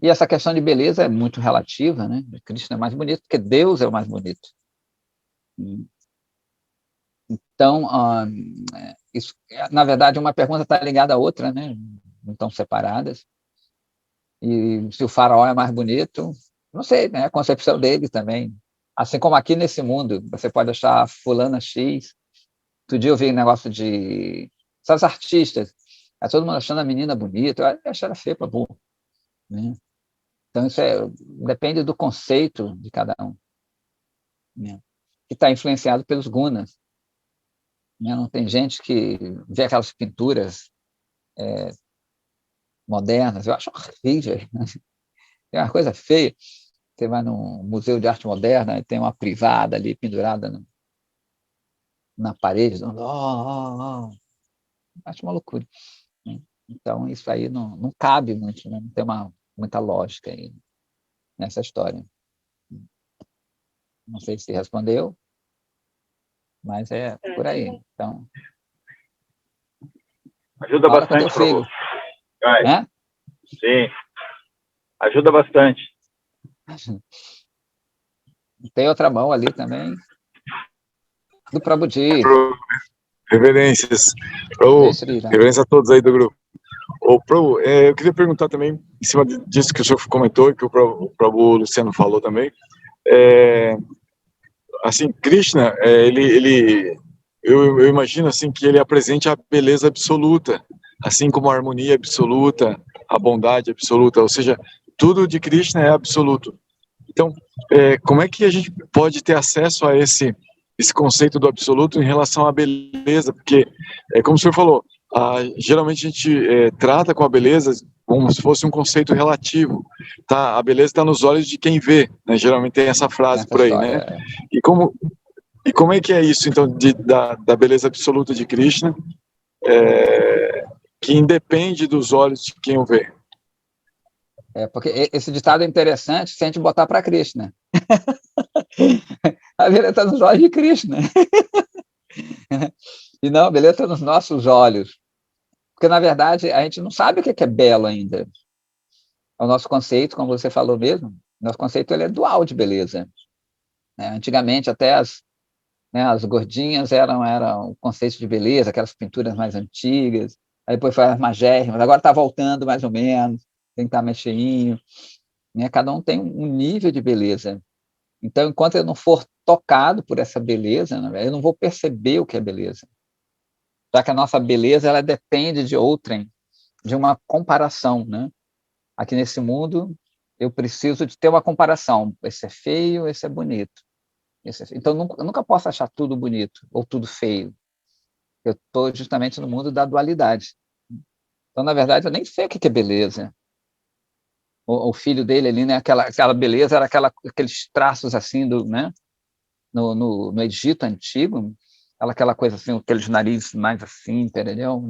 E essa questão de beleza é muito relativa, né? Krishna é mais bonito, porque Deus é o mais bonito. Então, isso, na verdade, uma pergunta está ligada à outra, né? Não estão separadas. E se o faraó é mais bonito, não sei, né? A concepção dele também. Assim como aqui nesse mundo, você pode achar fulana X. Outro dia eu vi um negócio de essas artistas, todo mundo achando a menina bonita, eu achei ela feia para burro, né? Então, isso depende do conceito de cada um, né? Que está influenciado pelos gunas. Né? Não tem gente que vê aquelas pinturas modernas, eu acho horrível, né? É uma coisa feia. Você vai num museu de arte moderna e tem uma privada ali pendurada na parede, acho uma loucura, né? Então, isso aí não cabe muito, né? Não tem muita lógica aí nessa história. Não sei se respondeu, mas é por aí. Então, ajuda bastante, Prabhu. Né? Sim, ajuda bastante. Tem outra mão ali também, do Prabhuji. Reverências. Reverência a todos aí do grupo. Prabhu, eu queria perguntar também, em cima disso que o senhor comentou, e que o Prabhu Luciano falou também, assim, Krishna, eu imagino assim que ele apresente a beleza absoluta, assim como a harmonia absoluta, a bondade absoluta, ou seja, tudo de Krishna é absoluto. Então, como é que a gente pode ter acesso a esse conceito do absoluto em relação à beleza? Porque, como o senhor falou, geralmente a gente trata com a beleza como se fosse um conceito relativo, tá? A beleza está nos olhos de quem vê, né? Geralmente tem essa frase Essa por aí, né? história. E como é que é isso, então, da beleza absoluta de Krishna, que independe dos olhos de quem o vê? Porque esse ditado é interessante se a gente botar para Krishna. A beleza está nos olhos de Krishna. E não, a beleza está nos nossos olhos. Porque, na verdade, a gente não sabe o que é belo ainda. O nosso conceito, como você falou mesmo, nosso conceito ele é dual de beleza. Antigamente, até as gordinhas eram o conceito de beleza, aquelas pinturas mais antigas, aí depois foi as magérrimas, agora está voltando mais ou menos, tem que estar mais cheinho. Cada um tem um nível de beleza. Então, enquanto eu não for tocado por essa beleza, eu não vou perceber o que é beleza. Já que a nossa beleza ela depende de outrem, de uma comparação. Aqui nesse mundo, eu preciso de ter uma comparação. Esse é feio, esse é bonito. Então, eu nunca posso achar tudo bonito ou tudo feio. Eu estou justamente no mundo da dualidade. Então, na verdade, eu nem sei o que é beleza. O filho dele ali, aquela beleza, era aqueles traços assim no Egito antigo, aquela coisa assim, aqueles narizes mais assim, entendeu?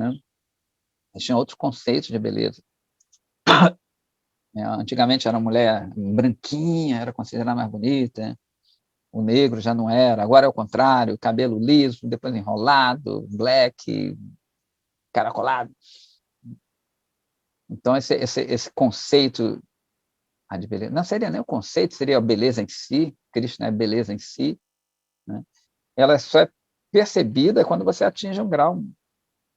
Eles tinham outros conceitos de beleza. Antigamente era uma mulher branquinha, era considerada mais bonita, o negro já não era, agora é o contrário, cabelo liso, depois enrolado, black, caracolado. Então, esse conceito de beleza, não seria nem o conceito, seria a beleza em si, Krishna é beleza em si, ela só é percebida quando você atinge um grau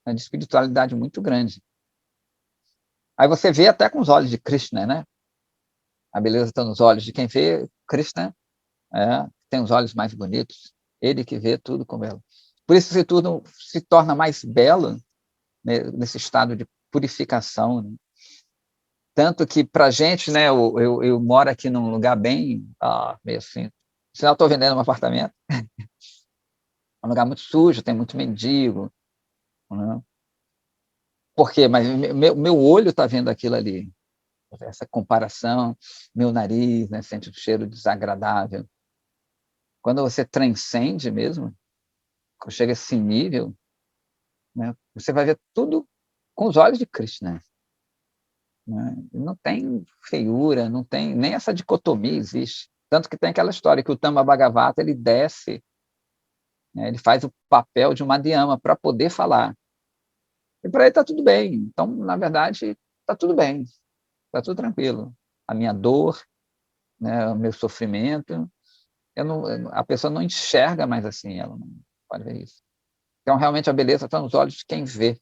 de espiritualidade muito grande. Aí você vê até com os olhos de Krishna, né? A beleza está nos olhos de quem vê Krishna, tem os olhos mais bonitos, ele que vê tudo com belo. Por isso que tudo se torna mais belo, né, nesse estado de purificação. Né? Tanto que, para a gente, né, eu moro aqui num lugar bem, meio assim, senão eu estou vendendo um apartamento, é um lugar muito sujo, tem muito mendigo. Né? Por quê? Mas meu olho está vendo aquilo ali, essa comparação, meu nariz, né, sente o cheiro desagradável. Quando você transcende mesmo, quando chega a esse nível, né, você vai ver tudo com os olhos de Krishna. Né? Não tem feiura, não tem nem essa dicotomia existe. Tanto que tem aquela história que o Tama Bhagavata ele desce, né, ele faz o papel de uma Madhyama para poder falar. E para ele está tudo bem. Então, na verdade, está tudo bem, está tudo tranquilo. A minha dor, né, o meu sofrimento, a pessoa não enxerga mais assim, ela não pode ver isso. Então, realmente, a beleza está nos olhos de quem vê,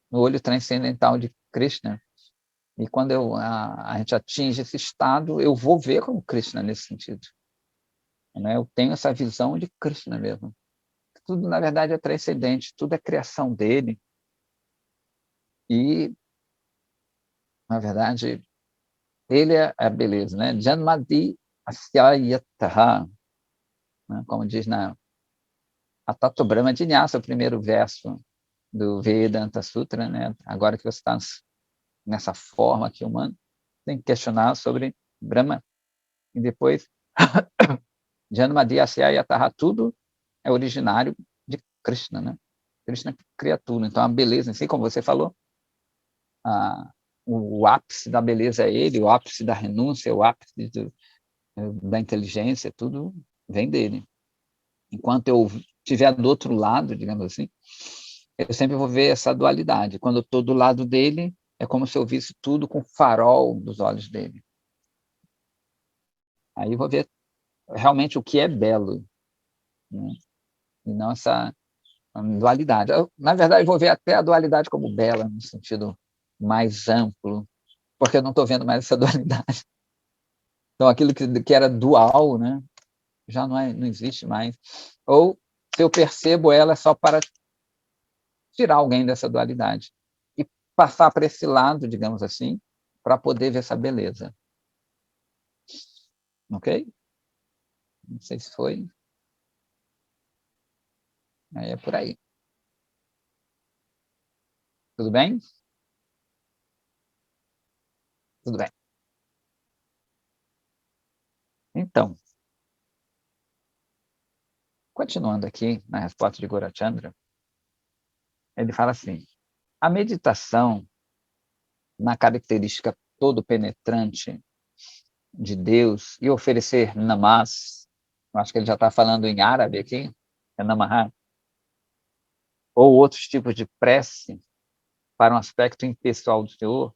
no olho transcendental de Krishna. E quando a gente atinge esse estado, eu vou ver como Krishna nesse sentido. Né? Eu tenho essa visão de Krishna mesmo. Tudo, na verdade, é transcendente, tudo é criação dele. E, na verdade, ele é a beleza. Né? Janmadi asyayataha, né? Como diz na Atato Brahma Jinyasa, o primeiro verso do Vedanta Sutra. Né? Agora que você está nessa forma aqui humana, tem que questionar sobre Brahma. E depois, Janmadi asyayataha, tudo é originário de Krishna, né? Krishna cria tudo. Então, a beleza, assim como você falou, o ápice da beleza é ele, o ápice da renúncia, o ápice da inteligência, tudo vem dele. Enquanto eu estiver do outro lado, digamos assim, eu sempre vou ver essa dualidade. Quando eu estou do lado dele, é como se eu visse tudo com o farol dos olhos dele. Aí eu vou ver realmente o que é belo, né? E não essa dualidade. Na verdade, eu vou ver até a dualidade como bela, no sentido mais amplo, porque eu não estou vendo mais essa dualidade. Então, aquilo que era dual, né, já não existe mais. Ou, se eu percebo ela, é só para tirar alguém dessa dualidade e passar para esse lado, digamos assim, para poder ver essa beleza. Ok? Não sei se foi. Aí é por aí. Tudo bem? Tudo bem. Então, continuando aqui na resposta de Gaurachandra, ele fala assim: a meditação na característica todo penetrante de Deus e oferecer namás, eu acho que ele já está falando em árabe aqui, é namahá, ou outros tipos de prece para um aspecto impessoal do Senhor,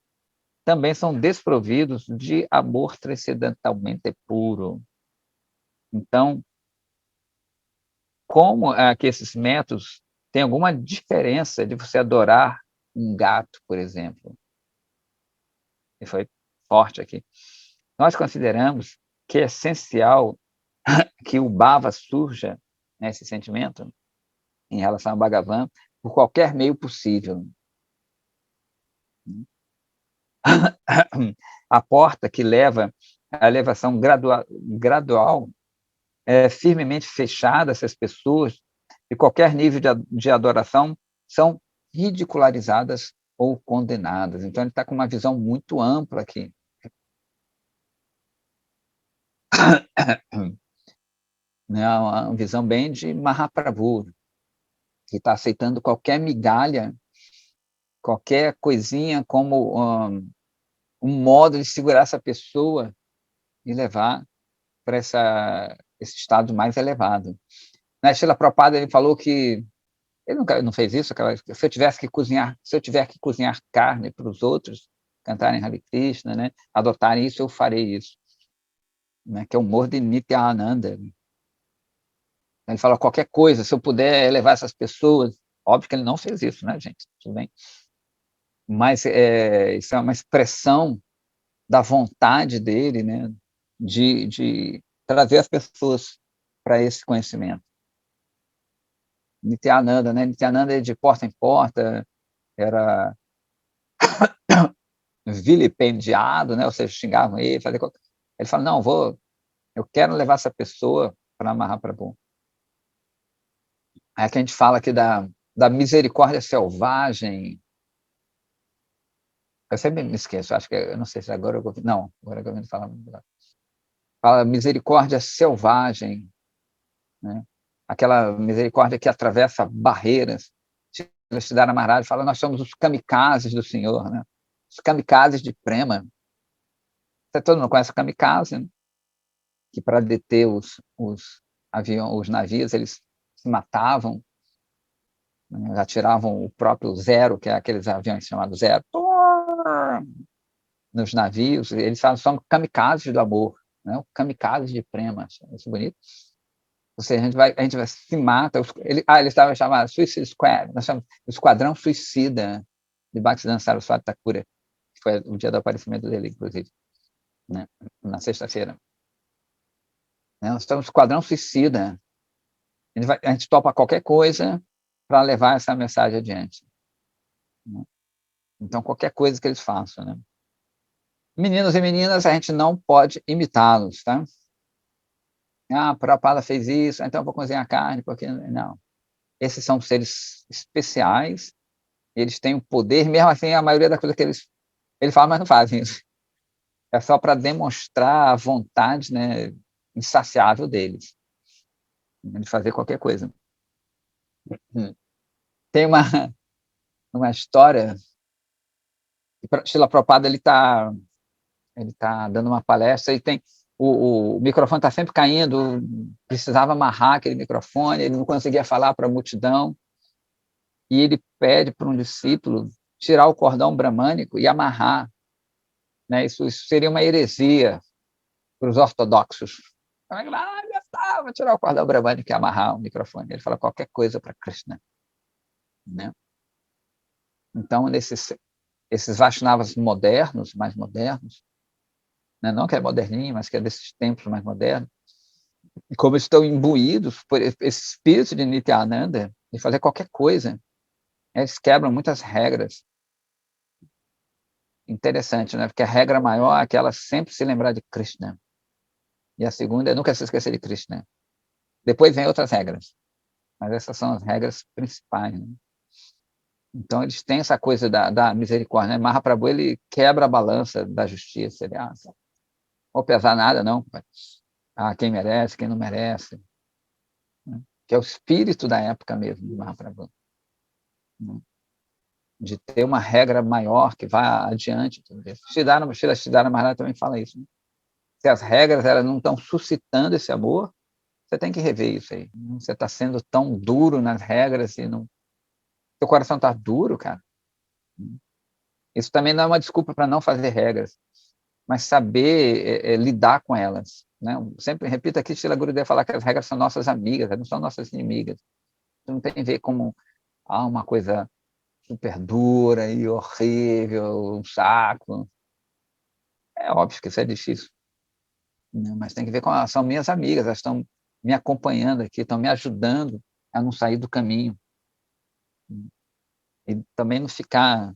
também são desprovidos de amor transcendentalmente puro. Então, como que esses métodos têm alguma diferença de você adorar um gato, por exemplo? E foi forte aqui. Nós consideramos que é essencial que o bhava surja, né, esse sentimento, em relação ao Bhagavan, por qualquer meio possível. A porta que leva à elevação gradual é firmemente fechada, essas pessoas, de qualquer nível de adoração, são ridicularizadas ou condenadas. Então, ele está com uma visão muito ampla aqui. Né, uma visão bem de Mahaprabhu, que está aceitando qualquer migalha, qualquer coisinha como um modo de segurar essa pessoa e levar para esse estado mais elevado. Na Srila Prabhupada, ele falou que ele não fez isso, se eu tiver que cozinhar carne para os outros, cantarem Hare Krishna, né, adotarem isso, eu farei isso. Né, que é o humor de Nityananda. Ele fala qualquer coisa, se eu puder elevar essas pessoas, óbvio que ele não fez isso, né, gente? Tudo bem. Mas isso é uma expressão da vontade dele, né, de trazer as pessoas para esse conhecimento. Nityananda, né? Nityananda de porta em porta, era vilipendiado, né? Ou seja, xingavam ele, ele fala, não, eu quero levar essa pessoa para Mahaprabhu. Aí que a gente fala aqui da misericórdia selvagem. Eu sempre me esqueço, acho que, eu não sei se agora eu ouvi, não, agora eu ouvi falar, fala misericórdia selvagem, né? Aquela misericórdia que atravessa barreiras. Siddhara Maharaj fala, nós somos os kamikazes do Senhor, né? Os kamikazes de Prema. Você todo mundo conhece o kamikaze, né? Que para deter os navios, eles se matavam, né? Atiravam o próprio Zero, que é aqueles aviões chamados Zero, nos navios. Eles falam, são kamikazes do amor, né? Kamikazes de Prema. Isso é bonito. Ou seja, a gente vai se mata. Ele estava chamado Suicide Squad, nós chamamos Esquadrão Suicida de Bhaktisiddhanta Saraswati Thakura, que foi o dia do aparecimento dele, inclusive, né, na sexta-feira. Nós estamos no Esquadrão Suicida. A gente topa qualquer coisa para levar essa mensagem adiante. Né? Então, qualquer coisa que eles façam. Né? Meninos e meninas, a gente não pode imitá-los, tá? Ah, a Prabhupada fez isso, então eu vou cozinhar carne, porque não. Esses são seres especiais, eles têm o poder, mesmo assim, a maioria da coisa que eles falam, mas não fazem isso. É só para demonstrar a vontade, né, insaciável deles, de fazer qualquer coisa. Tem uma história, Srila Prabhupada, ele tá dando uma palestra e tem o microfone está sempre caindo, precisava amarrar aquele microfone, ele não conseguia falar para a multidão, e ele pede para um discípulo tirar o cordão bramânico e amarrar. Né? Isso seria uma heresia para os ortodoxos. Vou tirar o cordão bramânico e amarrar o microfone. Ele fala qualquer coisa para Krishna. Né? Então, esses Vaishnavas modernos, mais modernos, né? Não que é moderninho, mas que é desses tempos mais modernos, e como estão imbuídos por esse espírito de Nityananda, de fazer qualquer coisa, eles quebram muitas regras. Interessante, né? Porque a regra maior é aquela sempre se lembrar de Krishna. E a segunda é nunca se esquecer de Krishna. Depois vem outras regras, mas essas são as regras principais. Né? Então, eles têm essa coisa da misericórdia, né? Mahaprabhu, ele quebra a balança da justiça. Ele, não vou pesar nada, não. Quem merece, quem não merece. Né? Que é o espírito da época mesmo, de Mahaprabhu. Né? De ter uma regra maior que vá adiante. Shridhara Maharaj também fala isso. Né? Se as regras elas não estão suscitando esse amor, você tem que rever isso aí. Você está sendo tão duro nas regras e não... Seu coração está duro, cara. Isso também não é uma desculpa para não fazer regras, mas saber lidar com elas. Né? Sempre repito aqui, Srila Gurudev falar que as regras são nossas amigas, não são nossas inimigas. Isso não tem a ver como uma coisa super dura e horrível, um saco. É óbvio que isso é difícil, né? Mas tem que ver com são minhas amigas, elas estão me acompanhando aqui, estão me ajudando a não sair do caminho. E também não ficar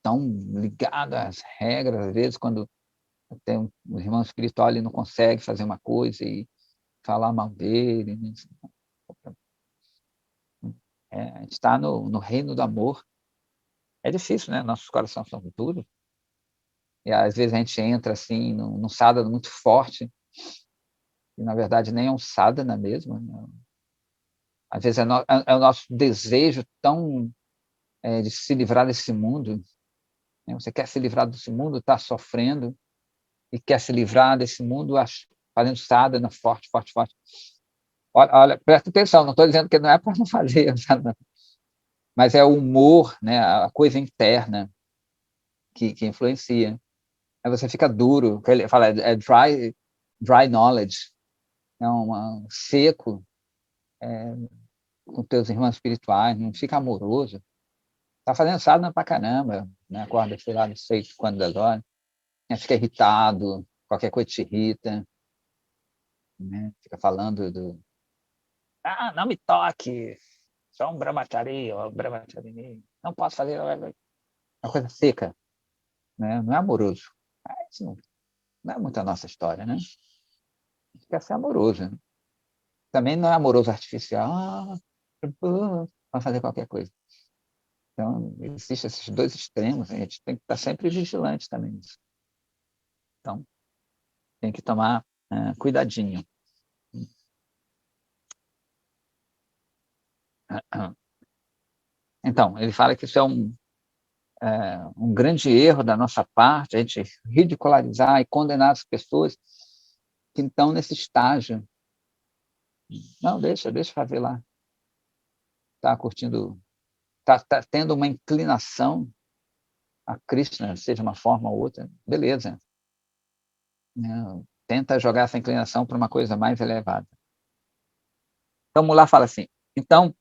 tão ligado às regras, às vezes, quando tem um irmão espiritual, ele não consegue fazer uma coisa e falar mal dele. Né? A gente está no reino do amor. É difícil, né? Nossos corações são duros. E às vezes a gente entra assim num sadhana muito forte, e na verdade nem é um sadhana mesmo. Né? Às vezes é o nosso desejo tão de se livrar desse mundo. Né? Você quer se livrar desse mundo, está sofrendo, e quer se livrar desse mundo fazendo sadhana forte, forte, forte. Olha, presta atenção, não estou dizendo que não é para não fazer sadhana, mas é o humor, né? A coisa interna que influencia. Aí você fica duro, ele fala, dry knowledge, seco, com teus irmãos espirituais, não fica amoroso. Está fazendo sadhana pra caramba, né? Acorda, sei lá, não sei quando das horas, fica irritado, qualquer coisa te irrita, né? Fica falando não me toque, só um brahmachari, ou brahmacharini, não posso fazer, uma coisa seca, né? Não é amoroso. Isso não é muito a nossa história, né? A gente quer ser amoroso. Né? Também não é amoroso artificial, para fazer qualquer coisa. Então, existem esses dois extremos, a gente tem que estar sempre vigilante também nisso. Então, tem que tomar cuidadinho. Então, ele fala que isso é um grande erro da nossa parte, a gente ridicularizar e condenar as pessoas que estão nesse estágio. Não, deixa fazer lá. Está curtindo, está tendo uma inclinação a Krishna, seja uma forma ou outra, beleza. Tenta jogar essa inclinação para uma coisa mais elevada. Então, Mullah fala assim, então,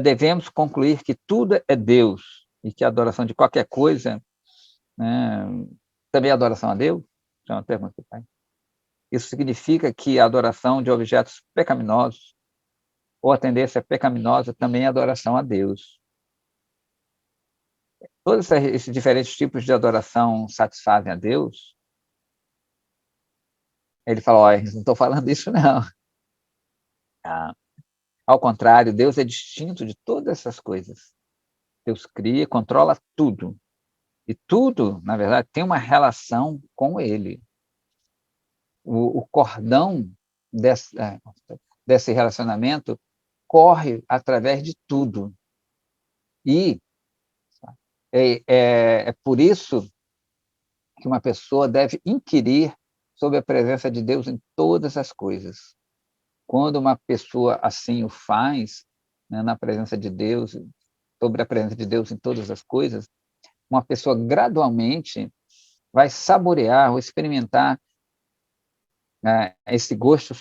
devemos concluir que tudo é Deus e que a adoração de qualquer coisa, né, também é adoração a Deus? É uma pergunta, pai. Isso significa que a adoração de objetos pecaminosos ou a tendência pecaminosa também é adoração a Deus. Todos esses diferentes tipos de adoração satisfazem a Deus? Ele fala, olha, não estou falando isso, não. Ao contrário, Deus é distinto de todas essas coisas. Deus cria, controla tudo. E tudo, na verdade, tem uma relação com Ele. O cordão desse relacionamento corre através de tudo. E é por isso que uma pessoa deve inquirir sobre a presença de Deus em todas as coisas. Quando uma pessoa assim o faz, né, na presença de Deus, sobre a presença de Deus em todas as coisas, uma pessoa gradualmente vai saborear ou experimentar esse gosto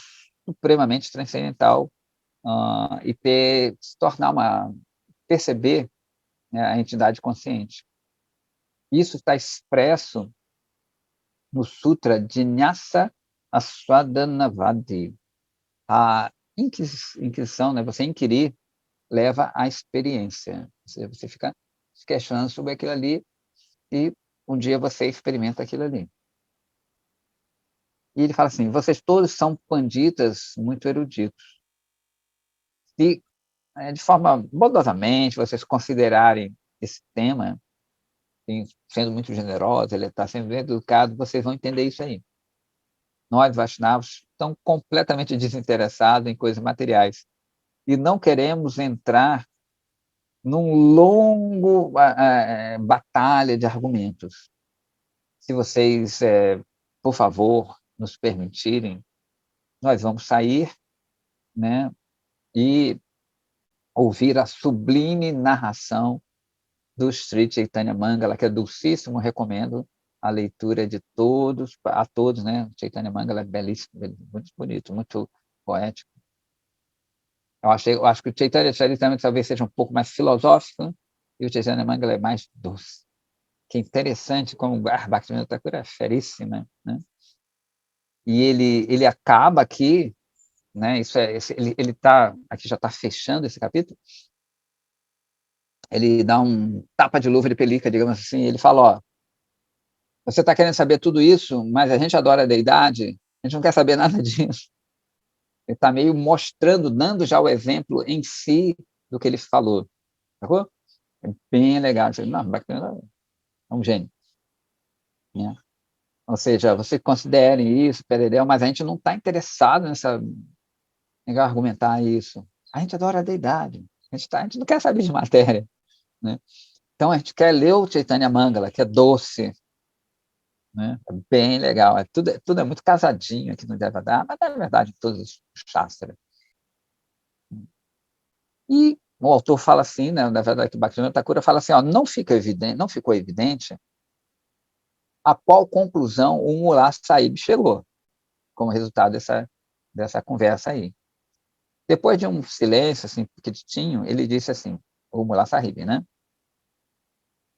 supremamente transcendental e se tornar perceber, né, a entidade consciente. Isso está expresso no Sutra de Nyasa Aswadanavadi. A inquisição, né, você inquirir, leva à experiência. Você fica se questionando sobre aquilo ali e um dia você experimenta aquilo ali. E ele fala assim, vocês todos são panditas muito eruditos. Se, de forma bondosamente, vocês considerarem esse tema, sendo muito generosa, ele está sendo bem educado, vocês vão entender isso aí. Nós, Vaishnavas, estamos completamente desinteressados em coisas materiais e não queremos entrar num longo batalha de argumentos. Se vocês, por favor, nos permitirem, nós vamos sair, né, e ouvir a sublime narração do Sri Chaitanya Mangala, que é dulcíssimo, recomendo a leitura de todos, a todos, né? Chaitanya Mangala é belíssimo, muito bonito, muito poético. Eu acho que o Chaitanya Charitamrita talvez seja um pouco mais filosófico e o Chaitanya Mangala é mais doce. Que é interessante como o Bhaktivinoda Thakur é feríssima, né? E ele acaba aqui, né? Ele tá aqui, já está fechando esse capítulo. Ele dá um tapa de luva de pelica, digamos assim, e ele fala, ó, você está querendo saber tudo isso, mas a gente adora a deidade, a gente não quer saber nada disso. Ele está meio mostrando, dando já o exemplo em si do que ele falou, sacou? É bem legal. Não, bacana, é um gênio. Né? Ou seja, você considere isso, pererel, mas a gente não está interessado em argumentar isso. A gente adora a deidade, a gente não quer saber de matéria. Né? Então, a gente quer ler o Chaitanya Mangala, que é doce, né? É bem legal. Tudo é muito casadinho aqui no Devadatta, mas na verdade todos os Shastras. E o autor fala assim, né, na verdade, que o Bhaktivinoda Thakur fala assim, ó, não ficou evidente a qual conclusão o Mullah Sahib chegou, como resultado dessa conversa aí. Depois de um silêncio assim, pequenininho, ele disse assim, o Mullah Sahib, né?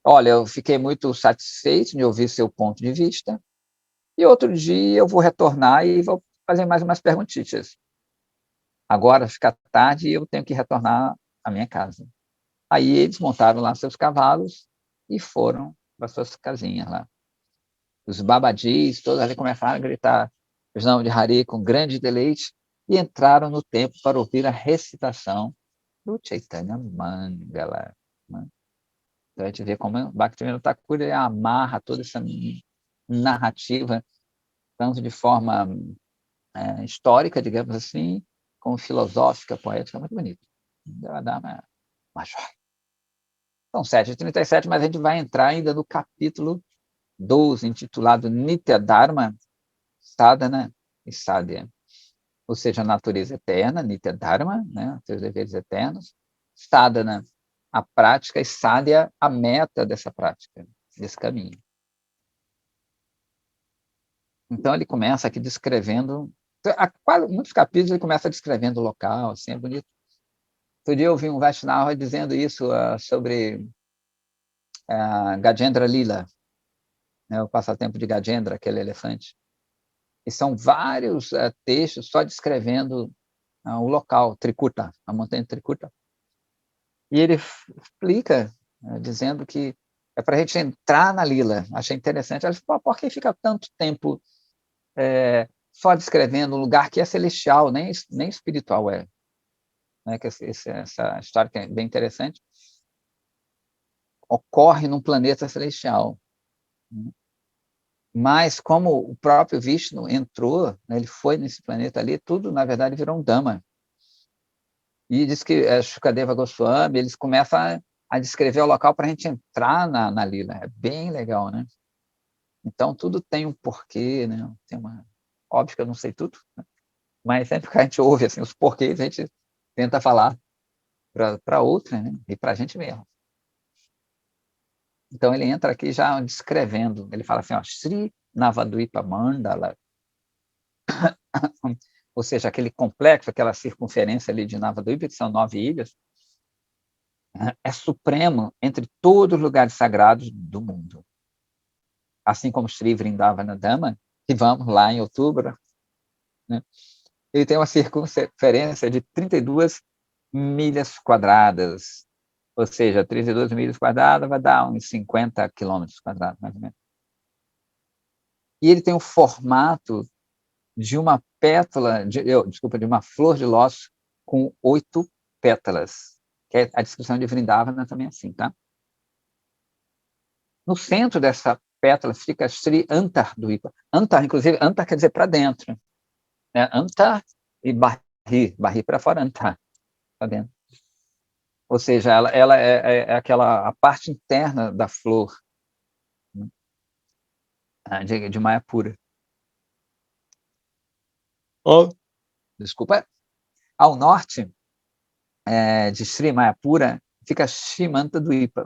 Olha, eu fiquei muito satisfeito de ouvir seu ponto de vista, e outro dia eu vou retornar e vou fazer mais umas perguntitas. Agora fica tarde e eu tenho que retornar à minha casa. Aí eles montaram lá seus cavalos e foram para suas casinhas lá. Os babadis, todos ali começaram a gritar os nomes de Hari com grande deleite e entraram no templo para ouvir a recitação do Chaitanya Mangala. Né? Então a gente vê como o Bhaktivinoda Thakur amarra toda essa narrativa, tanto de forma histórica, digamos assim, como filosófica, poética, muito bonito. Vai dar uma joia. São 7h37, mas a gente vai entrar ainda no capítulo 12, intitulado Nitya Dharma, Sadhana e Sadhya. Ou seja, a natureza eterna, Nitya Dharma, né, seus deveres eternos, Sadhana, a prática, e Sadhya, a meta dessa prática, desse caminho. Então, ele começa aqui descrevendo, muitos capítulos ele começa descrevendo o local, assim, é bonito. Outro dia eu ouvi um Vaishnava dizendo isso sobre Gajendra Lila, né, o passatempo de Gajendra, aquele elefante. E são vários textos só descrevendo o local, Trikuta, a montanha de Trikuta. E ele explica, dizendo que é para a gente entrar na lila. Achei interessante. Ela falou, por que fica tanto tempo só descrevendo um lugar que é celestial, nem espiritual é? Né? Que essa história que é bem interessante ocorre num planeta celestial. Mas como o próprio Vishnu entrou, né, ele foi nesse planeta ali, tudo, na verdade, virou um Dhamma. E diz que Shukadeva Goswami, eles começam a descrever o local para a gente entrar na lila. É bem legal, né? Então, tudo tem um porquê, né? Óbvio que eu não sei tudo, né? Mas sempre que a gente ouve assim, os porquês, a gente tenta falar para outra, né? E para a gente mesmo. Então, ele entra aqui já descrevendo. Ele fala assim, ó, Sri Navadvipa Mandala, ou seja, aquele complexo, aquela circunferência ali de Navadvipa, que são 9 ilhas, é supremo entre todos os lugares sagrados do mundo. Assim como Sri Vrindavana Dhama, que vamos lá em outubro, né? Ele tem uma circunferência de 32 milhas quadradas, ou seja, 32 milhas quadradas vai dar uns 50 quilômetros quadrados, mais ou menos. E ele tem o formato de uma pétala, de uma flor de lótus com 8 pétalas, que é a descrição de Vrindavana também assim, tá? No centro dessa pétala fica Sri Antardvipa. Antar, inclusive, Antar quer dizer para dentro. Né? Antar e Barri para fora, Antar, para dentro. Ou seja, ela é a parte interna da flor, né? de Mayapura. Desculpa. Ao norte de Sri Mayapura fica Shimantadvipa,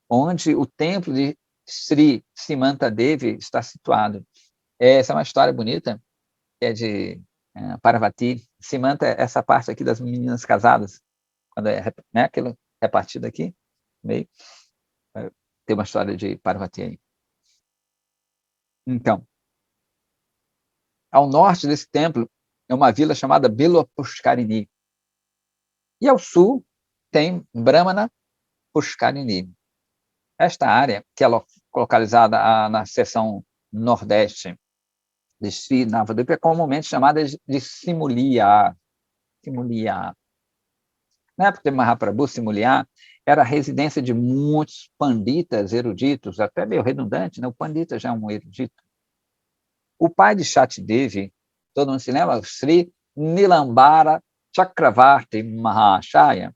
onde o templo de Sri Simantadevi está situado. Essa é uma história bonita, que é de Parvati. Simanta é essa parte aqui das meninas casadas, quando né, aquilo repartido aqui, meio. Tem uma história de Parvati aí. Então, ao norte desse templo é uma vila chamada Bilwa Pushkarini. E ao sul tem Brahmana Pushkarini. Esta área, que é localizada na seção nordeste de Sri Navadvipa, é comumente chamada de Simulia. Na época de Mahaprabhu, Simulia era a residência de muitos panditas eruditos, até meio redundante, né? O pandita já é um erudito. O pai de Shatidevi, todo mundo se lembra, Sri Nilambara Chakravarti Mahashaya,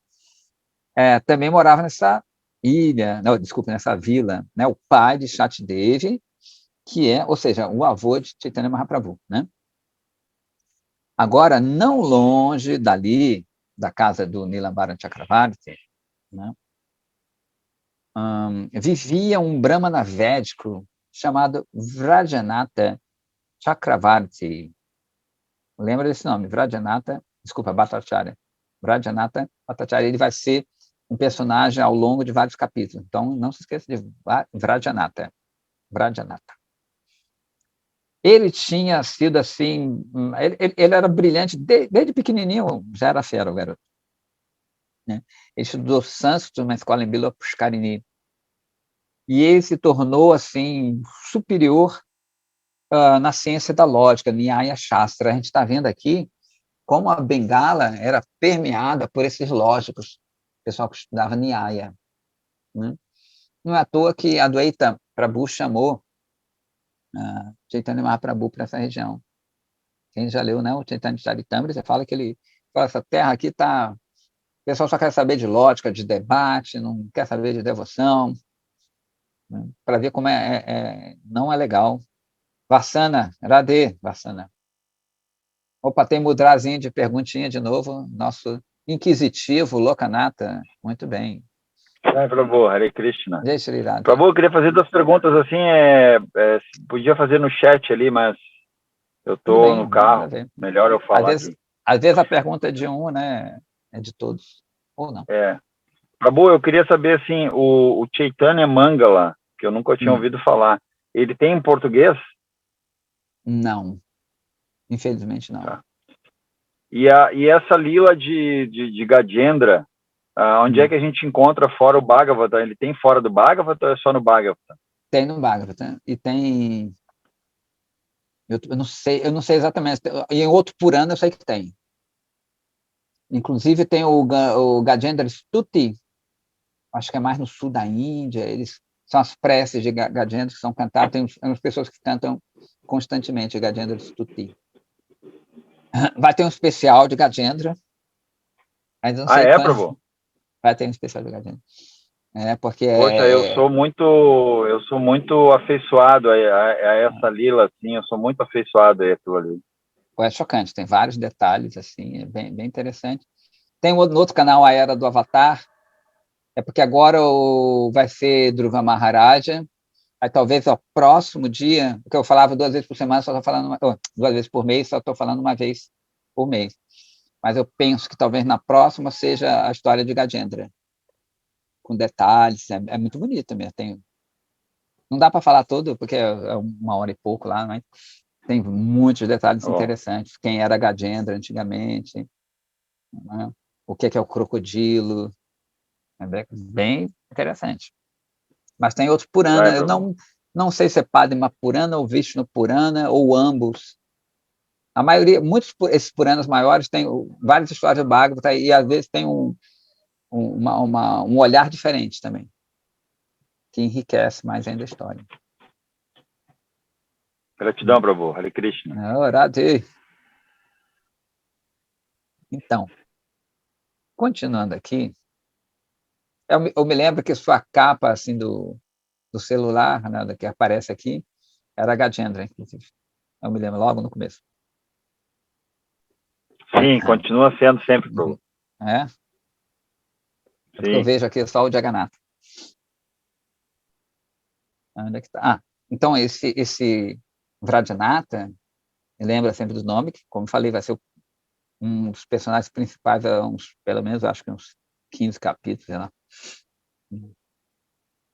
também morava nessa ilha, não, desculpe, nessa vila, né? O pai de Shatidevi, que é, ou seja, o avô de Chaitanya Mahaprabhu, né? Agora, não longe dali, da casa do Nilambara Chakravarti, né? Vivia um brahmana védico chamado Vrajanatha Chakravarti. Lembra desse nome, Vrajanatha, desculpa, Bhattacharya. Vrajanatha Bhattacharya, ele vai ser um personagem ao longo de vários capítulos. Então, não se esqueça de Vrajanatha. Ele tinha sido assim, ele era brilhante, desde pequenininho já era fera o garoto. Né? Ele estudou sânscrito numa escola em Bilwa Pushkarini. E ele se tornou assim superior na ciência da lógica, Nyaya Shastra. A gente está vendo aqui como a Bengala era permeada por esses lógicos, o pessoal que estudava Nyaya. Né? Não é à toa que Adwaita Prabhu chamou Chaitanya Mahaprabhu para essa região. Quem já leu, né, o Chaitanya Charitamrita, você fala que ele fala, essa terra aqui está... O pessoal só quer saber de lógica, de debate, não quer saber de devoção, né, para ver como não é legal. Vassana, Radhe, Vassana. Opa, tem mudrazinho de perguntinha de novo, nosso inquisitivo Lokanatha. Muito bem. Prabhu, Hare Krishna. Jai Shri Radha. Prabhu, eu queria fazer 2 perguntas assim, podia fazer no chat ali, mas eu estou no carro, melhor eu falar às vezes a pergunta é de um, né, é de todos, ou não. Prabhu, eu queria saber, assim, o Chaitanya Mangala, que eu nunca tinha ouvido falar, ele tem em português? Não, infelizmente não. Tá. E essa lila de Gajendra, onde é que a gente encontra fora o Bhagavata? Ele tem fora do Bhagavata ou é só no Bhagavata? Tem no Bhagavata. E tem... Eu não sei exatamente. Em outro Purana eu sei que tem. Inclusive tem o Gajendra Stuti, acho que é mais no sul da Índia, são as preces de Gajendra que são cantadas, tem umas pessoas que cantam constantemente Gajendra Stuti. Vai ter um especial de Gajendra. Mas não sei Prabhu? Vai ter um especial de Gajendra. Porque Poxa, eu sou muito afeiçoado a essa lila, assim, eu sou muito afeiçoado a aquilo ali. É chocante, tem vários detalhes, assim, é bem, bem interessante. Tem no outro canal, a Era do Avatar, porque agora vai ser Dhruva Maharaja, aí talvez ao próximo dia, porque eu falava 2 vezes por semana, só estou falando 2 vezes por mês, só estou falando 1 vez por mês. Mas eu penso que talvez na próxima seja a história de Gajendra, com detalhes, é muito bonito mesmo. Não dá para falar tudo, porque é 1 hora e pouco lá, mas tem muitos detalhes interessantes. Quem era Gajendra antigamente, né? O que é o crocodilo, é bem interessante. Mas tem outro Purana, eu não sei se é Padma Purana ou Vishnu Purana, ou ambos. A maioria, esses Puranas maiores têm várias histórias do Bhagavata e às vezes tem um olhar diferente também. que enriquece mais ainda a história. Gratidão, Prabhu. Hare Krishna. Radhe. Então, continuando aqui, eu me lembro que sua capa assim, do celular, né, que aparece aqui, era Gajendra, inclusive. Eu me lembro logo no começo. Sim, continua sendo sempre, Prabhu. É? Porque eu Sim. vejo aqui só o Jagannatha. Onde é que tá? Então, esse Vrajanatha, me lembra sempre do nome, que, como falei, vai ser um dos personagens principais, pelo menos, acho que uns 15 capítulos, sei lá. Ele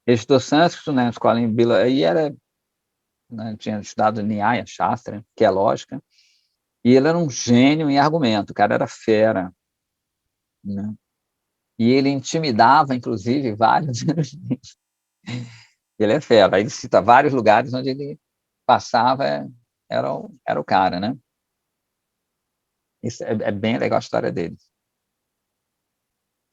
estudou sânscrito, né, na escola em Bila, e né, tinha estudado Nyaya Shastra, que é lógica, e ele era um gênio em argumento, o cara era fera, né? E ele intimidava, inclusive, vários. Ele é fera. Aí ele cita vários lugares onde ele passava, era o cara, né? Isso é bem legal a história dele.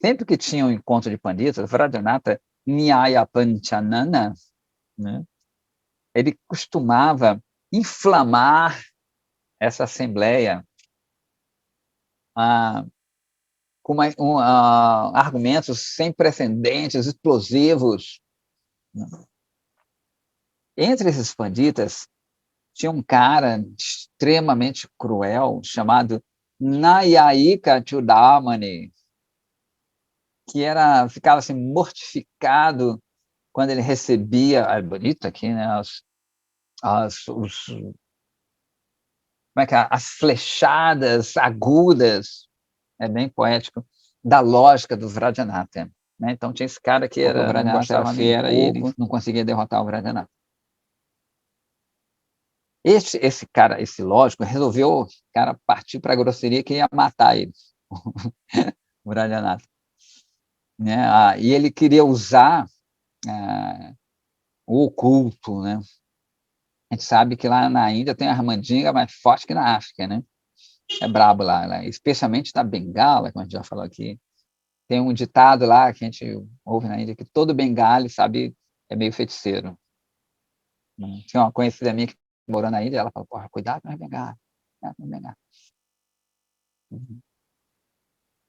Sempre que tinha um encontro de panditas, Vrajanatha Nyaya Panchanana, né? Ele costumava inflamar essa assembleia com argumentos sem precedentes, explosivos. Entre esses panditas, tinha um cara extremamente cruel chamado Nayayika Chudamani, que ficava assim, mortificado quando ele recebia, bonito aqui, né, como é que é? As flechadas agudas, é bem poético, da lógica do Vrajanatha. Né? Então tinha esse cara que não gostava fera e ele não conseguia derrotar o Vrajanatha. Esse cara, esse lógico, resolveu partir para a grosseria que ia matar ele, o Vrajanatha. Né? E ele queria usar o oculto, né? A gente sabe que lá na Índia tem a mandinga mais forte que na África, né? É brabo lá, especialmente na Bengala, como a gente já falou aqui. Tem um ditado lá que a gente ouve na Índia que todo bengali, sabe, é meio feiticeiro. Tinha uma conhecida minha que morou na Índia, ela falou, porra, cuidado com as bengalas.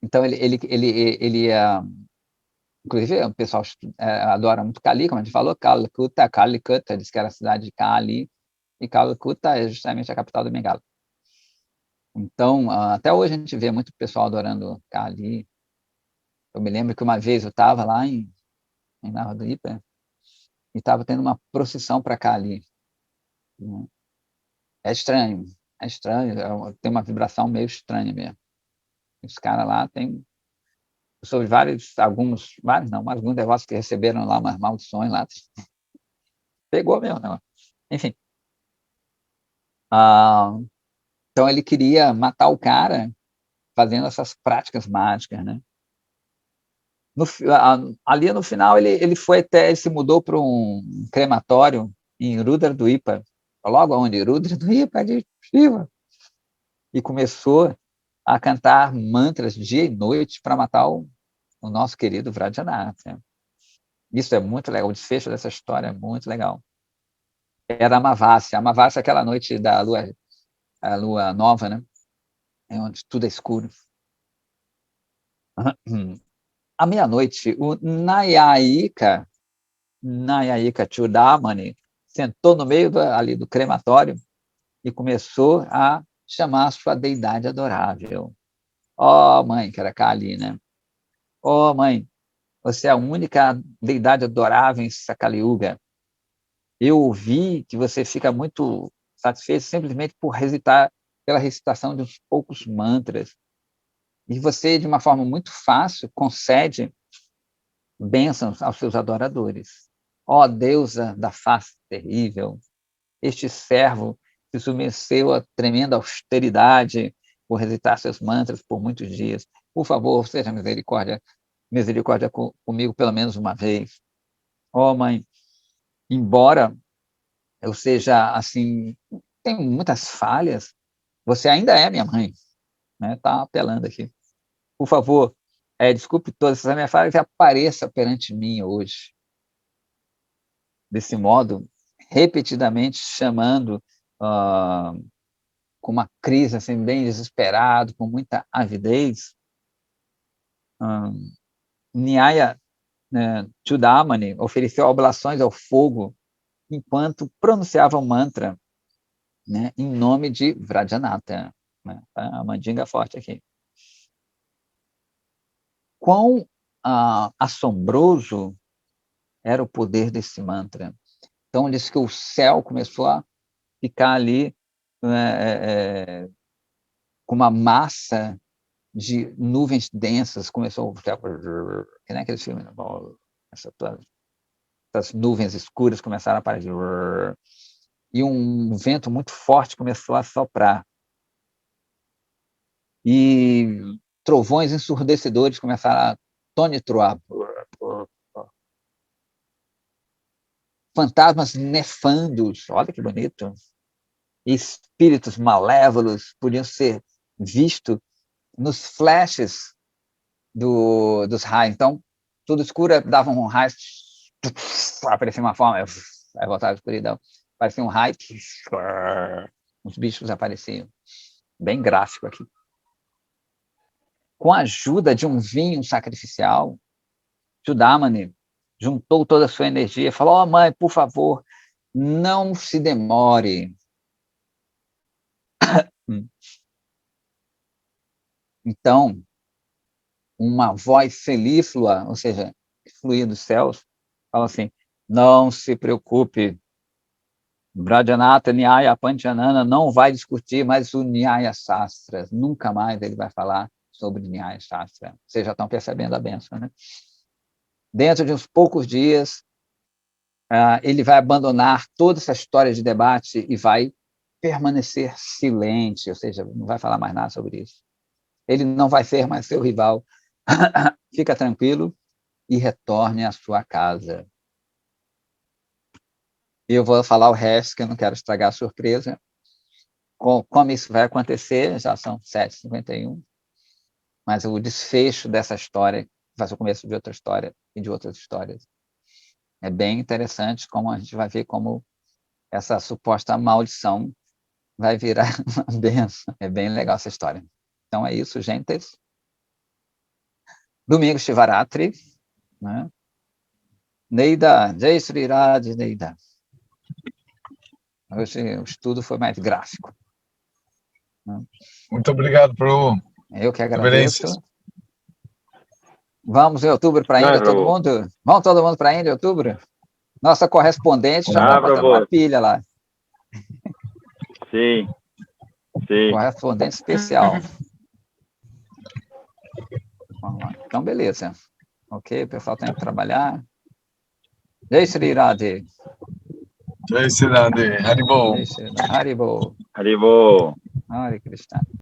Então, inclusive, o pessoal adora muito Kali, como a gente falou, Calicut, diz que era a cidade de Kali, e Calcutta é justamente a capital do Bengala. Então, até hoje a gente vê muito pessoal adorando Kali. Eu me lembro que uma vez eu estava lá em Navadvipa e estava tendo uma procissão para Kali. É estranho, tem uma vibração meio estranha mesmo. Os caras lá têm sobre alguns devotos que receberam lá umas maldições lá. Pegou mesmo, né? Enfim. Então ele queria matar o cara fazendo essas práticas mágicas, né? Ali no final ele se mudou para um crematório em Rudra-Dwipa, logo onde Rudra-Dwipa de Shiva, e começou a cantar mantras dia e noite para matar o nosso querido Vrajanatha. Isso é muito legal, o desfecho dessa história é muito legal. Era Amavasya é aquela noite da a lua nova, né? É onde tudo é escuro. À meia-noite, o Nayayika Chudamani sentou no meio ali do crematório e começou a chamar a sua deidade adorável. Ó, mãe, que era Kali, né? Ó, mãe, você é a única deidade adorável em Sakaliuga. Eu ouvi que você fica muito satisfeito simplesmente pela recitação de uns poucos mantras. E você, de uma forma muito fácil, concede bênçãos aos seus adoradores. Ó deusa da face terrível, este servo se submeteu a tremenda austeridade por recitar seus mantras por muitos dias. Por favor, seja misericórdia comigo pelo menos uma vez. Ó mãe, embora eu seja, assim, tenho muitas falhas, você ainda é minha mãe, né? Tá apelando aqui. Por favor, desculpe todas essas minhas falhas e apareça perante mim hoje. desse modo, repetidamente chamando, com uma crise assim, bem desesperado, com muita avidez, Nyaya Chudamani ofereceu oblações ao fogo enquanto pronunciava o mantra, né, em nome de Vrajanatha. Né? A mandinga forte aqui. Quão assombroso era o poder desse mantra. Então, diz que o céu começou a ficar ali com uma massa de nuvens densas, começou a ficar, que nem aquele filme, essas nuvens escuras começaram a aparecer, e um vento muito forte começou a soprar. E trovões ensurdecedores começaram a tonitruar. Fantasmas nefandos, olha que bonito, espíritos malévolos podiam ser vistos nos flashes dos raios. Então, tudo escuro, dava um raio, aparecia uma forma, aí voltava a escuridão, parecia um raio, os bichos apareciam. Bem gráfico aqui. Com a ajuda de um vinho sacrificial, Chudamani juntou toda a sua energia e falou: mãe, por favor, não se demore. Então, uma voz celíflua, ou seja, que fluía dos céus, fala assim: não se preocupe, Vrajanatha Nyaya Panchanana não vai discutir mais o Nyaya Shastra, nunca mais ele vai falar sobre Nyaya Shastra. Vocês já estão percebendo a bênção, né? Dentro de uns poucos dias, ele vai abandonar toda essa história de debate e vai permanecer silente, ou seja, não vai falar mais nada sobre isso. Ele não vai ser mais seu rival. Fica tranquilo e retorne à sua casa. Eu vou falar o resto, que eu não quero estragar a surpresa. Como isso vai acontecer, já são 7h51, mas o desfecho dessa história vai ser o começo de outra história e de outras histórias. É bem interessante como a gente vai ver como essa suposta maldição vai virar uma benção. É bem legal essa história. Então é isso, gente. Domingo Shivaratri, né? Neida, Jai Sri Radha, Neida. Hoje o estudo foi mais gráfico. Né? Muito obrigado, Prabhu. Eu que agradeço. Vamos em outubro para a Índia, todo mundo? Vamos todo mundo para a Índia em outubro? Nossa correspondente já está botando uma pilha lá. Sim, sim. Correspondente especial. Vamos lá. Então, beleza. Ok, o pessoal tem que trabalhar. Jai Sri Radhe. Jai Sri Radhe. Haribol. Haribol. Haribol. Hare Krishna.